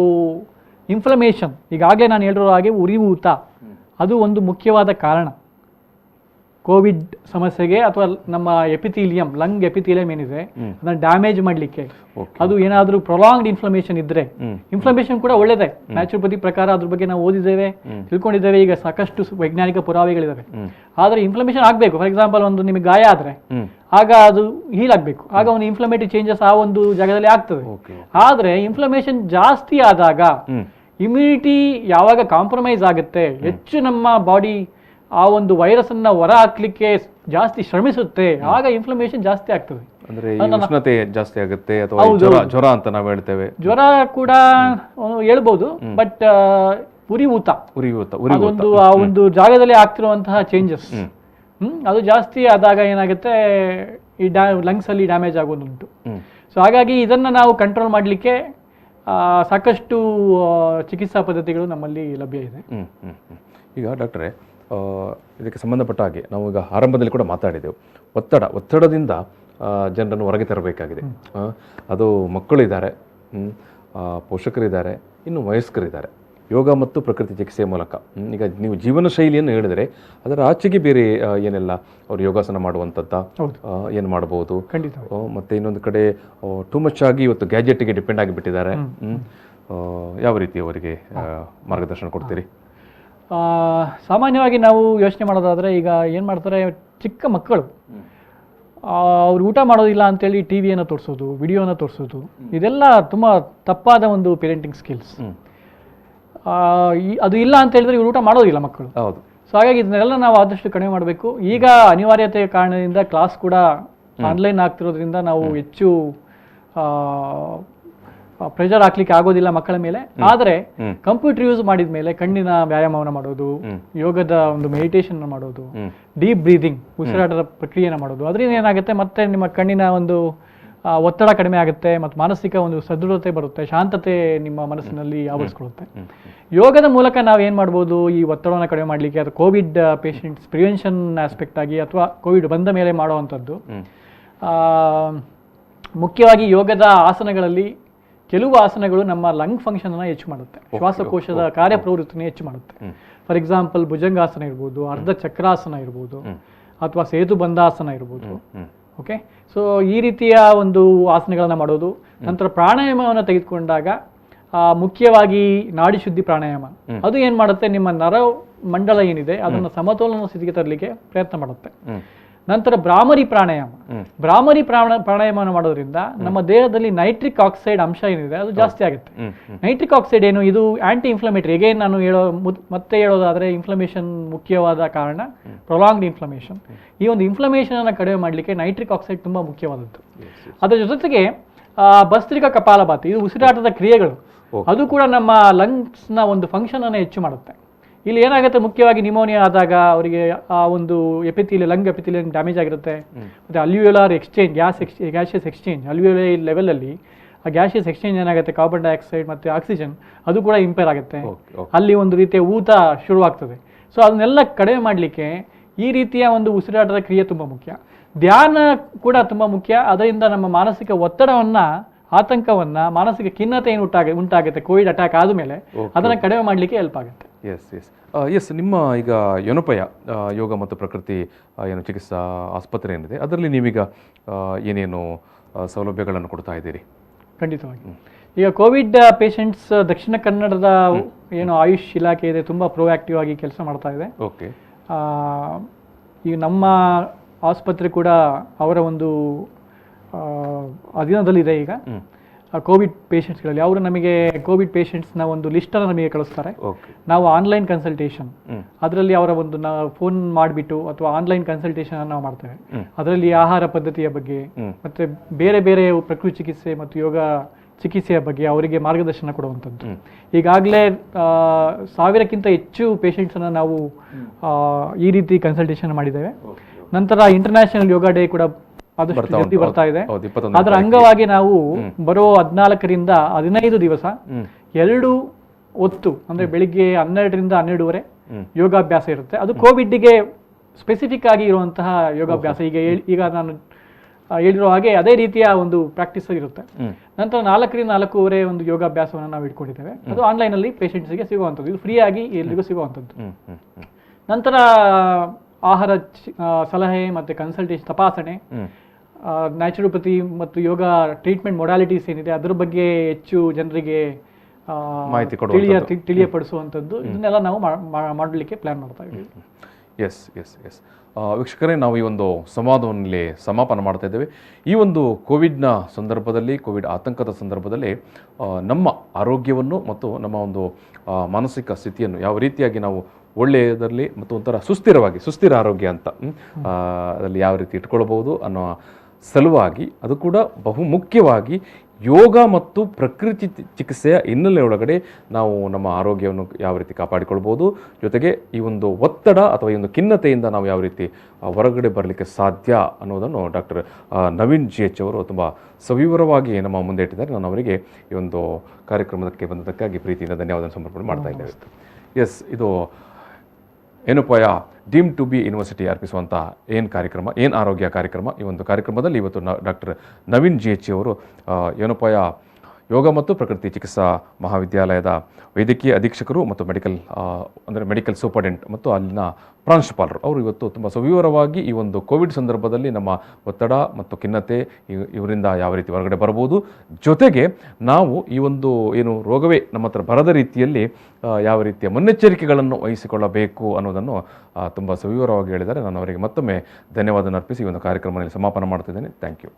ಇನ್ಫ್ಲಮೇಷನ್, ಈಗಾಗಲೇ ನಾನು ಹೇಳಿರೋ ಹಾಗೆ ಉರಿಯೂತ, ಅದು ಒಂದು ಮುಖ್ಯವಾದ ಕಾರಣ ಕೋವಿಡ್ ಸಮಸ್ಯೆಗೆ, ಅಥವಾ ನಮ್ಮ ಎಪಿಥೀಲಿಯಂ, ಲಂಗ್ ಎಪಿಥೀಲಿಯಂ ಏನಿದೆ ಅದನ್ನ ಡ್ಯಾಮೇಜ್ ಮಾಡಲಿಕ್ಕೆ. ಅದು ಏನಾದರೂ ಪ್ರೊಲಾಂಗ್ಡ್ ಇನ್ಫ್ಲಮೇಷನ್ ಇದ್ರೆ, ಇನ್ಫ್ಲಮೇಷನ್ ಕೂಡ ಒಳ್ಳೇದೇ, ನ್ಯಾಚುರೋಪತಿ ಪ್ರಕಾರ ಅದ್ರ ಬಗ್ಗೆ ನಾವು ಓದಿದ್ದೇವೆ, ತಿಳ್ಕೊಂಡಿದ್ದೇವೆ, ಈಗ ಸಾಕಷ್ಟು ವೈಜ್ಞಾನಿಕ ಪುರಾವೆಗಳಿದಾವೆ. ಆದ್ರೆ ಇನ್ಫ್ಲಮೇಷನ್ ಆಗಬೇಕು. ಫಾರ್ ಎಕ್ಸಾಂಪಲ್, ಒಂದು ನಿಮಗೆ ಗಾಯ ಆದ್ರೆ ಆಗ ಅದು ಹೀಲ್ ಆಗಬೇಕು, ಆಗ ಒಂದು ಇನ್ಫ್ಲಮೇಟರಿ ಚೇಂಜಸ್ ಆ ಒಂದು ಜಾಗದಲ್ಲಿ ಆಗ್ತದೆ. ಆದ್ರೆ ಇನ್ಫ್ಲಮೇಷನ್ ಜಾಸ್ತಿ ಆದಾಗ, ಇಮ್ಯುನಿಟಿ ಯಾವಾಗ ಕಾಂಪ್ರಮೈಸ್ ಆಗುತ್ತೆ, ಹೆಚ್ಚು ನಮ್ಮ ಬಾಡಿ ಆ ಒಂದು ವೈರಸ್ ಅನ್ನ ಹೊರ ಹಾಕ್ಲಿಕ್ಕೆ ಜಾಸ್ತಿ ಶ್ರಮಿಸುತ್ತೆ, ಆಗ ಇನ್ಫ್ಲಮೇಷನ್ ಜಾಸ್ತಿ ಆಗ್ತದೆ. ಅಂದ್ರೆ ಉಷ್ಣತೆ ಜಾಸ್ತಿ ಆಗುತ್ತೆ, ಅಥವಾ ಜ್ವರ ಅಂತ ನಾವು ಹೇಳ್ತೇವೆ. ಜ್ವರ ಕೂಡ ಹೇಳ್ಬೋದು, ಬಟ್ ಉರಿಯೂತ ಅದೊಂದು ಆ ಒಂದು ಜಾಗದಲ್ಲಿ ಆಗ್ತಿರುವಂತಹ ಚೇಂಜಸ್, ಅದು ಜಾಸ್ತಿ ಆದಾಗ ಏನಾಗುತ್ತೆ, ಈ ಲಂಗ್ಸ್ ಅಲ್ಲಿ ಡ್ಯಾಮೇಜ್ ಆಗೋದುಂಟು. ಸೊ ಹಾಗಾಗಿ ಇದನ್ನ ನಾವು ಕಂಟ್ರೋಲ್ ಮಾಡಲಿಕ್ಕೆ ಸಾಕಷ್ಟು ಚಿಕಿತ್ಸಾ ಪದ್ಧತಿಗಳು ನಮ್ಮಲ್ಲಿ ಲಭ್ಯ ಇದೆ. ಈಗ ಡಾಕ್ಟ್ರೇ, ಇದಕ್ಕೆ ಸಂಬಂಧಪಟ್ಟ ಹಾಗೆ ನಾವು ಈಗ ಆರಂಭದಲ್ಲಿ ಕೂಡ ಮಾತಾಡಿದೆವು, ಒತ್ತಡದಿಂದ ಜನರನ್ನು ಹೊರಗೆ ತರಬೇಕಾಗಿದೆ. ಅದು ಮಕ್ಕಳಿದ್ದಾರೆ, ಪೋಷಕರಿದ್ದಾರೆ, ಇನ್ನು ವಯಸ್ಕರಿದ್ದಾರೆ. ಯೋಗ ಮತ್ತು ಪ್ರಕೃತಿ ಚಿಕಿತ್ಸೆಯ ಮೂಲಕ ಈಗ ನೀವು ಜೀವನ ಶೈಲಿಯನ್ನು ಹೇಳಿದರೆ ಅದರ ಆಚೆಗೆ ಬೇರೆ ಏನೆಲ್ಲ ಅವರು ಯೋಗಾಸನ ಮಾಡುವಂಥದ್ದ ಏನು ಮಾಡಬಹುದು? ಮತ್ತೆ ಇನ್ನೊಂದು ಕಡೆ ಟೂ ಮಚ್ ಆಗಿ ಇವತ್ತು ಗ್ಯಾಜೆಟ್ಗೆ ಡಿಪೆಂಡ್ ಆಗಿಬಿಟ್ಟಿದ್ದಾರೆ, ಯಾವ ರೀತಿ ಅವರಿಗೆ ಮಾರ್ಗದರ್ಶನ ಕೊಡ್ತೀರಿ? ಸಾಮಾನ್ಯವಾಗಿ ನಾವು ಯೋಚನೆ ಮಾಡೋದಾದರೆ, ಈಗ ಏನು ಮಾಡ್ತಾರೆ, ಚಿಕ್ಕ ಮಕ್ಕಳು ಅವ್ರು ಊಟ ಮಾಡೋದಿಲ್ಲ ಅಂತೇಳಿ ಟಿ ವಿಯನ್ನು ತೋರಿಸೋದು, ವಿಡಿಯೋನ ತೋರಿಸೋದು, ಇದೆಲ್ಲ ತುಂಬ ತಪ್ಪಾದ ಒಂದು ಪೇರೆಂಟಿಂಗ್ ಸ್ಕಿಲ್ಸ್. ಅದು ಇಲ್ಲ ಅಂತ ಹೇಳಿದ್ರೆ ಇವ್ರು ಊಟ ಮಾಡೋದಿಲ್ಲ ಮಕ್ಕಳು. ಹೌದು. ಸೊ ಹಾಗಾಗಿ ಇದನ್ನೆಲ್ಲ ನಾವು ಆದಷ್ಟು ಕಡಿಮೆ ಮಾಡಬೇಕು. ಈಗ ಅನಿವಾರ್ಯತೆ ಕಾರಣದಿಂದ ಕ್ಲಾಸ್ ಕೂಡ ಆನ್ಲೈನ್ ಆಗ್ತಿರೋದ್ರಿಂದ ನಾವು ಹೆಚ್ಚು ಪ್ರೆಷರ್ ಹಾಕ್ಲಿಕ್ಕೆ ಆಗೋದಿಲ್ಲ ಮಕ್ಕಳ ಮೇಲೆ. ಆದರೆ ಕಂಪ್ಯೂಟರ್ ಯೂಸ್ ಮಾಡಿದ ಮೇಲೆ ಕಣ್ಣಿನ ವ್ಯಾಯಾಮವನ್ನು ಮಾಡೋದು, ಯೋಗದ ಒಂದು ಮೆಡಿಟೇಷನ್ ಮಾಡೋದು, ಡೀಪ್ ಬ್ರೀದಿಂಗ್, ಉಸಿರಾಟದ ಪ್ರಕ್ರಿಯೆನ ಮಾಡೋದು, ಅದರಿಂದ ಏನಾಗುತ್ತೆ, ಮತ್ತೆ ನಿಮ್ಮ ಕಣ್ಣಿನ ಒಂದು ಒತ್ತಡ ಕಡಿಮೆ ಆಗುತ್ತೆ, ಮತ್ತು ಮಾನಸಿಕ ಒಂದು ಸದೃಢತೆ ಬರುತ್ತೆ, ಶಾಂತತೆ ನಿಮ್ಮ ಮನಸ್ಸಿನಲ್ಲಿ ಆವರಿಸ್ಕೊಳ್ಳುತ್ತೆ. ಯೋಗದ ಮೂಲಕ ನಾವು ಏನು ಮಾಡ್ಬೋದು, ಈ ಒತ್ತಡವನ್ನು ಕಡಿಮೆ ಮಾಡಲಿಕ್ಕೆ, ಅದು ಕೋವಿಡ್ ಪೇಷಂಟ್ಸ್ ಪ್ರಿವೆನ್ಷನ್ ಆಸ್ಪೆಕ್ಟ್ ಆಗಿ ಅಥವಾ ಕೋವಿಡ್ ಬಂದ ಮೇಲೆ ಮಾಡುವಂಥದ್ದು. ಮುಖ್ಯವಾಗಿ ಯೋಗದ ಆಸನಗಳಲ್ಲಿ ಕೆಲವು ಆಸನಗಳು ನಮ್ಮ ಲಂಗ್ ಫಂಕ್ಷನ್ ಅನ್ನ ಹೆಚ್ಚು ಮಾಡುತ್ತೆ, ಶ್ವಾಸಕೋಶದ ಕಾರ್ಯಪ್ರವೃತ್ತಿನ ಹೆಚ್ಚು ಮಾಡುತ್ತೆ. ಫಾರ್ ಎಕ್ಸಾಂಪಲ್, ಭುಜಂಗಾಸನ ಇರ್ಬೋದು, ಅರ್ಧ ಚಕ್ರಾಸನ ಇರ್ಬೋದು, ಅಥವಾ ಸೇತು ಬಂಧಾಸನ ಇರ್ಬೋದು. ಓಕೆ, ಸೊ ಈ ರೀತಿಯ ಒಂದು ಆಸನಗಳನ್ನು ಮಾಡೋದು. ನಂತರ ಪ್ರಾಣಾಯಾಮವನ್ನು ತೆಗೆದುಕೊಂಡಾಗ ಮುಖ್ಯವಾಗಿ ನಾಡಿ ಶುದ್ಧಿ ಪ್ರಾಣಾಯಾಮ, ಅದು ಏನು ಮಾಡುತ್ತೆ, ನಿಮ್ಮ ನರ ಮಂಡಲ ಏನಿದೆ ಅದನ್ನು ಸಮತೋಲನ ಸ್ಥಿತಿಗೆ ತರಲಿಕ್ಕೆ ಪ್ರಯತ್ನ ಮಾಡುತ್ತೆ. ನಂತರ ಭ್ರಾಮರಿ ಪ್ರಾಣಾಯಾಮ, ಭ್ರಾಮರಿ ಪ್ರಾಣಾಯಾಮವನ್ನು ಮಾಡೋದ್ರಿಂದ ನಮ್ಮ ದೇಹದಲ್ಲಿ ನೈಟ್ರಿಕ್ ಆಕ್ಸೈಡ್ ಅಂಶ ಏನಿದೆ ಅದು ಜಾಸ್ತಿ ಆಗುತ್ತೆ. ನೈಟ್ರಿಕ್ ಆಕ್ಸೈಡ್ ಏನು, ಇದು ಆಂಟಿ ಇನ್ಫ್ಲಮೇಟರಿ. ಹೇಗೆ ನಾನು ಮತ್ತೆ ಹೇಳೋದಾದ್ರೆ ಇನ್ಫ್ಲಮೇಷನ್ ಮುಖ್ಯವಾದ ಕಾರಣ ಪ್ರೊಲಾಂಗ್ಡ್ ಇನ್ಫ್ಲಮೇಷನ್. ಈ ಒಂದು ಇನ್ಫ್ಲಮೇಷನ್ ಅನ್ನು ಕಡಿಮೆ ಮಾಡಲಿಕ್ಕೆ ನೈಟ್ರಿಕ್ ಆಕ್ಸೈಡ್ ತುಂಬಾ ಮುಖ್ಯವಾದದ್ದು. ಅದರ ಜೊತೆಗೆ ಭಸ್ತ್ರಿಕಾ ಕಪಾಲಭಾತಿ, ಇದು ಉಸಿರಾಟದ ಕ್ರಿಯೆಗಳು, ಅದು ಕೂಡ ನಮ್ಮ ಲಂಗ್ಸ್ನ ಒಂದು ಫಂಕ್ಷನ್ ಅನ್ನು ಹೆಚ್ಚು ಮಾಡುತ್ತೆ. ಇಲ್ಲಿ ಏನಾಗುತ್ತೆ, ಮುಖ್ಯವಾಗಿ ನಿಮೋನಿಯಾ ಆದಾಗ ಅವರಿಗೆ ಆ ಒಂದು ಲಂಗ್ ಎಪಿಥೀಲಿಯಲ್ ಡ್ಯಾಮೇಜ್ ಆಗಿರುತ್ತೆ. ಮತ್ತು ಅಲ್ವಿಯೋಲಾರ್ ಎಕ್ಸ್ಚೇಂಜ್, ಗ್ಯಾಸಿಯಸ್ ಎಕ್ಸ್ಚೇಂಜ್, ಅಲ್ವಿಯೋಲೈ ಲೆವೆಲಲ್ಲಿ ಆ ಗ್ಯಾಸಿಯಸ್ ಎಕ್ಸ್ಚೇಂಜ್ ಏನಾಗುತ್ತೆ, ಕಾರ್ಬನ್ ಡೈಆಕ್ಸೈಡ್ ಮತ್ತು ಆಕ್ಸಿಜನ್ ಅದು ಕೂಡ ಇಂಪೇರ್ ಆಗುತ್ತೆ. ಅಲ್ಲಿ ಒಂದು ರೀತಿಯ ಊತ ಶುರುವಾಗ್ತದೆ. ಸೊ ಅದನ್ನೆಲ್ಲ ಕಡಿಮೆ ಮಾಡಲಿಕ್ಕೆ ಈ ರೀತಿಯ ಒಂದು ಉಸಿರಾಟದ ಕ್ರಿಯೆ ತುಂಬ ಮುಖ್ಯ. ಧ್ಯಾನ ಕೂಡ ತುಂಬ ಮುಖ್ಯ. ಅದರಿಂದ ನಮ್ಮ ಮಾನಸಿಕ ಒತ್ತಡವನ್ನು, ಆತಂಕವನ್ನು, ಮಾನಸಿಕ ಖಿನ್ನತೆ ಏನು ಉಂಟಾಗುತ್ತೆ ಕೋವಿಡ್ ಅಟ್ಯಾಕ್ ಆದಮೇಲೆ ಅದನ್ನು ಕಡಿಮೆ ಮಾಡಲಿಕ್ಕೆ ಹೆಲ್ಪ್ ಆಗುತ್ತೆ. ಎಸ್ ನಿಮ್ಮ ಈಗ ಯೊನಪಯ ಯೋಗ ಮತ್ತು ಪ್ರಕೃತಿ ಏನು ಚಿಕಿತ್ಸಾ ಆಸ್ಪತ್ರೆ ಏನಿದೆ ಅದರಲ್ಲಿ ನೀವೀಗ ಏನೇನು ಸೌಲಭ್ಯಗಳನ್ನು ಕೊಡ್ತಾ ಇದ್ದೀರಿ? ಖಂಡಿತವಾಗಿ ಈಗ ಕೋವಿಡ್ ಪೇಷಂಟ್ಸ್ ದಕ್ಷಿಣ ಕನ್ನಡದ ಏನು ಆಯುಷ್ ಇಲಾಖೆ ಇದೆ ತುಂಬ ಪ್ರೊಆಕ್ಟಿವ್ ಆಗಿ ಕೆಲಸ ಮಾಡ್ತಾ ಇದೆ. ಓಕೆ, ಈಗ ನಮ್ಮ ಆಸ್ಪತ್ರೆ ಕೂಡ ಅವರ ಒಂದು ಅಧೀನದಲ್ಲಿದೆ. ಈಗ ಕೋವಿಡ್ ಪೇಷಂಟ್ಸ್ಗಳಲ್ಲಿ ಅವರು ನಮಗೆ ಕೋವಿಡ್ ಪೇಷಂಟ್ಸ್ನ ಒಂದು ಲಿಸ್ಟನ್ನು ನಮಗೆ ಕಳಿಸ್ತಾರೆ. ನಾವು ಆನ್ಲೈನ್ ಕನ್ಸಲ್ಟೇಷನ್, ಅದರಲ್ಲಿ ಅವರ ಒಂದು ಫೋನ್ ಮಾಡಿಬಿಟ್ಟು ಅಥವಾ ಆನ್ಲೈನ್ ಕನ್ಸಲ್ಟೇಷನ್ ನಾವು ಮಾಡ್ತೇವೆ. ಅದರಲ್ಲಿ ಆಹಾರ ಪದ್ಧತಿಯ ಬಗ್ಗೆ ಮತ್ತು ಬೇರೆ ಬೇರೆ ಪ್ರಕೃತಿ ಚಿಕಿತ್ಸೆ ಮತ್ತು ಯೋಗ ಚಿಕಿತ್ಸೆಯ ಬಗ್ಗೆ ಅವರಿಗೆ ಮಾರ್ಗದರ್ಶನ ಕೊಡುವಂಥದ್ದು. ಈಗಾಗಲೇ 1000ಕ್ಕಿಂತ ಹೆಚ್ಚು ಪೇಷಂಟ್ಸನ್ನು ನಾವು ಈ ರೀತಿ ಕನ್ಸಲ್ಟೇಷನ್ ಮಾಡಿದ್ದೇವೆ. ನಂತರ ಇಂಟರ್ನ್ಯಾಷನಲ್ ಯೋಗ ಡೇ ಕೂಡ ಆದಷ್ಟು ಜಲ್ದಿ ಬರ್ತಾ ಇದೆ. ಅದರ ಅಂಗವಾಗಿ ನಾವು ಬರೋ 14ರಿಂದ 15 ದಿವಸ 2 ಹೊತ್ತು ಅಂದ್ರೆ ಬೆಳಿಗ್ಗೆ 12ರಿಂದ 12:30 ಯೋಗಾಭ್ಯಾಸ ಇರುತ್ತೆ. ಅದು ಕೋವಿಡ್ಗೆ ಸ್ಪೆಸಿಫಿಕ್ ಆಗಿ ಇರುವಂತಹ ಯೋಗಾಭ್ಯಾಸ. ಈಗ ನಾನು ಹೇಳಿರೋ ಹಾಗೆ ಅದೇ ರೀತಿಯ ಒಂದು ಪ್ರಾಕ್ಟೀಸ್ ಇರುತ್ತೆ. ನಂತರ 4ರಿಂದ 4:30 ಒಂದು ಯೋಗಾಭ್ಯಾಸವನ್ನು ನಾವು ಇಟ್ಕೊಂಡಿದ್ದೇವೆ. ಅದು ಆನ್ಲೈನಲ್ಲಿ ಪೇಷಂಟ್ಸ್ಗೆ ಸಿಗುವಂಥದ್ದು, ಇದು ಫ್ರೀ ಆಗಿ ಎಲ್ರಿಗೂ ಸಿಗುವಂಥದ್ದು. ನಂತರ ಆಹಾರ ಸಲಹೆ ಮತ್ತು ಕನ್ಸಲ್ಟೇಷನ್, ತಪಾಸಣೆ, ನ್ಯಾಚುರೋಪತಿ ಮತ್ತು ಯೋಗ ಟ್ರೀಟ್ಮೆಂಟ್ ಮೊಡಾಲಿಟೀಸ್ ಏನಿದೆ ಅದರ ಬಗ್ಗೆ ಹೆಚ್ಚು ಜನರಿಗೆ ತಿಳಿಯಪಡಿಸುವಂಥದ್ದು, ಇದನ್ನೆಲ್ಲ ನಾವು ಮಾಡಲಿಕ್ಕೆ ಪ್ಲಾನ್ ಮಾಡ್ತಾ ಇದ್ದೀವಿ. ಎಸ್ ವೀಕ್ಷಕರೇ, ನಾವು ಈ ಒಂದು ಸಂವಾದವನ್ನು ಸಮಾಪನ ಮಾಡ್ತಾ ಇದ್ದೇವೆ. ಈ ಒಂದು ಕೋವಿಡ್ನ ಸಂದರ್ಭದಲ್ಲಿ, ಕೋವಿಡ್ ಆತಂಕದ ಸಂದರ್ಭದಲ್ಲಿ ನಮ್ಮ ಆರೋಗ್ಯವನ್ನು ಮತ್ತು ನಮ್ಮ ಒಂದು ಮಾನಸಿಕ ಸ್ಥಿತಿಯನ್ನು ಯಾವ ರೀತಿಯಾಗಿ ನಾವು ಒಳ್ಳೆಯದರಲ್ಲಿ ಮತ್ತು ಒಂಥರ ಸುಸ್ಥಿರ ಆರೋಗ್ಯ ಅಂತ ಅದರಲ್ಲಿ ಯಾವ ರೀತಿ ಇಟ್ಕೊಳ್ಬೋದು ಅನ್ನೋ ಸಲುವಾಗಿ, ಅದು ಕೂಡ ಬಹು ಮುಖ್ಯವಾಗಿ ಯೋಗ ಮತ್ತು ಪ್ರಕೃತಿ ಚಿಕಿತ್ಸೆಯ ಹಿನ್ನೆಲೆ ಒಳಗಡೆ ನಾವು ನಮ್ಮ ಆರೋಗ್ಯವನ್ನು ಯಾವ ರೀತಿ ಕಾಪಾಡಿಕೊಳ್ಬೋದು, ಜೊತೆಗೆ ಈ ಒಂದು ಒತ್ತಡ ಅಥವಾ ಈ ಒಂದು ಖಿನ್ನತೆಯಿಂದ ನಾವು ಯಾವ ರೀತಿ ಹೊರಗಡೆ ಬರಲಿಕ್ಕೆ ಸಾಧ್ಯ ಅನ್ನೋದನ್ನು ಡಾಕ್ಟರ್ ನವೀನ್ GH ಅವರು ತುಂಬ ಸವಿವರವಾಗಿ ನಮ್ಮ ಮುಂದೆ ಇಟ್ಟಿದ್ದಾರೆ. ನಾನು ಅವರಿಗೆ ಈ ಒಂದು ಕಾರ್ಯಕ್ರಮಕ್ಕೆ ಬಂದದಕ್ಕಾಗಿ ಪ್ರೀತಿಯಿಂದ ಧನ್ಯವಾದ ಸಮರ್ಪಣೆ ಮಾಡ್ತಾ ಇದ್ದೇವೆ. ಎಸ್, ಇದು ಯೊನಪಯ ಡೀಮ್ ಟು ಬಿ ಯೂನಿವರ್ಸಿಟಿ ಅರ್ಪಿಸುವಂಥ ಕಾರ್ಯಕ್ರಮ, ಆರೋಗ್ಯ ಕಾರ್ಯಕ್ರಮ. ಈ ಒಂದು ಕಾರ್ಯಕ್ರಮದಲ್ಲಿ ಇವತ್ತು ಡಾಕ್ಟರ್ ನವೀನ್ GH ಅವರು ಯೊನಪಯ ಯೋಗ ಮತ್ತು ಪ್ರಕೃತಿ ಚಿಕಿತ್ಸಾ ಮಹಾವಿದ್ಯಾಲಯದ ವೈದ್ಯಕೀಯ ಅಧೀಕ್ಷಕರು ಮತ್ತು ಮೆಡಿಕಲ್ ಸೂಪರ್ಡೆಂಟ್ ಮತ್ತು ಅಲ್ಲಿನ ಪ್ರಾಂಶುಪಾಲರು, ಅವರು ಇವತ್ತು ತುಂಬ ಸವಿವರವಾಗಿ ಈ ಒಂದು ಕೋವಿಡ್ ಸಂದರ್ಭದಲ್ಲಿ ನಮ್ಮ ಒತ್ತಡ ಮತ್ತು ಖಿನ್ನತೆ ಇವರಿಂದ ಯಾವ ರೀತಿ ಹೊರಗಡೆ ಬರ್ಬೋದು, ಜೊತೆಗೆ ನಾವು ಈ ಒಂದು ರೋಗವೇ ನಮ್ಮ ಹತ್ರ ಬರದ ರೀತಿಯಲ್ಲಿ ಯಾವ ರೀತಿಯ ಮುನ್ನೆಚ್ಚರಿಕೆಗಳನ್ನು ವಹಿಸಿಕೊಳ್ಳಬೇಕು ಅನ್ನೋದನ್ನು ತುಂಬ ಸವಿವರವಾಗಿ ಹೇಳಿದ್ದಾರೆ. ನಾನು ಅವರಿಗೆ ಮತ್ತೊಮ್ಮೆ ಧನ್ಯವಾದ ಅರ್ಪಿಸಿ ಈ ಒಂದು ಕಾರ್ಯಕ್ರಮದಲ್ಲಿ ಸಮಾಪನ ಮಾಡ್ತಿದ್ದೇನೆ. Thank you.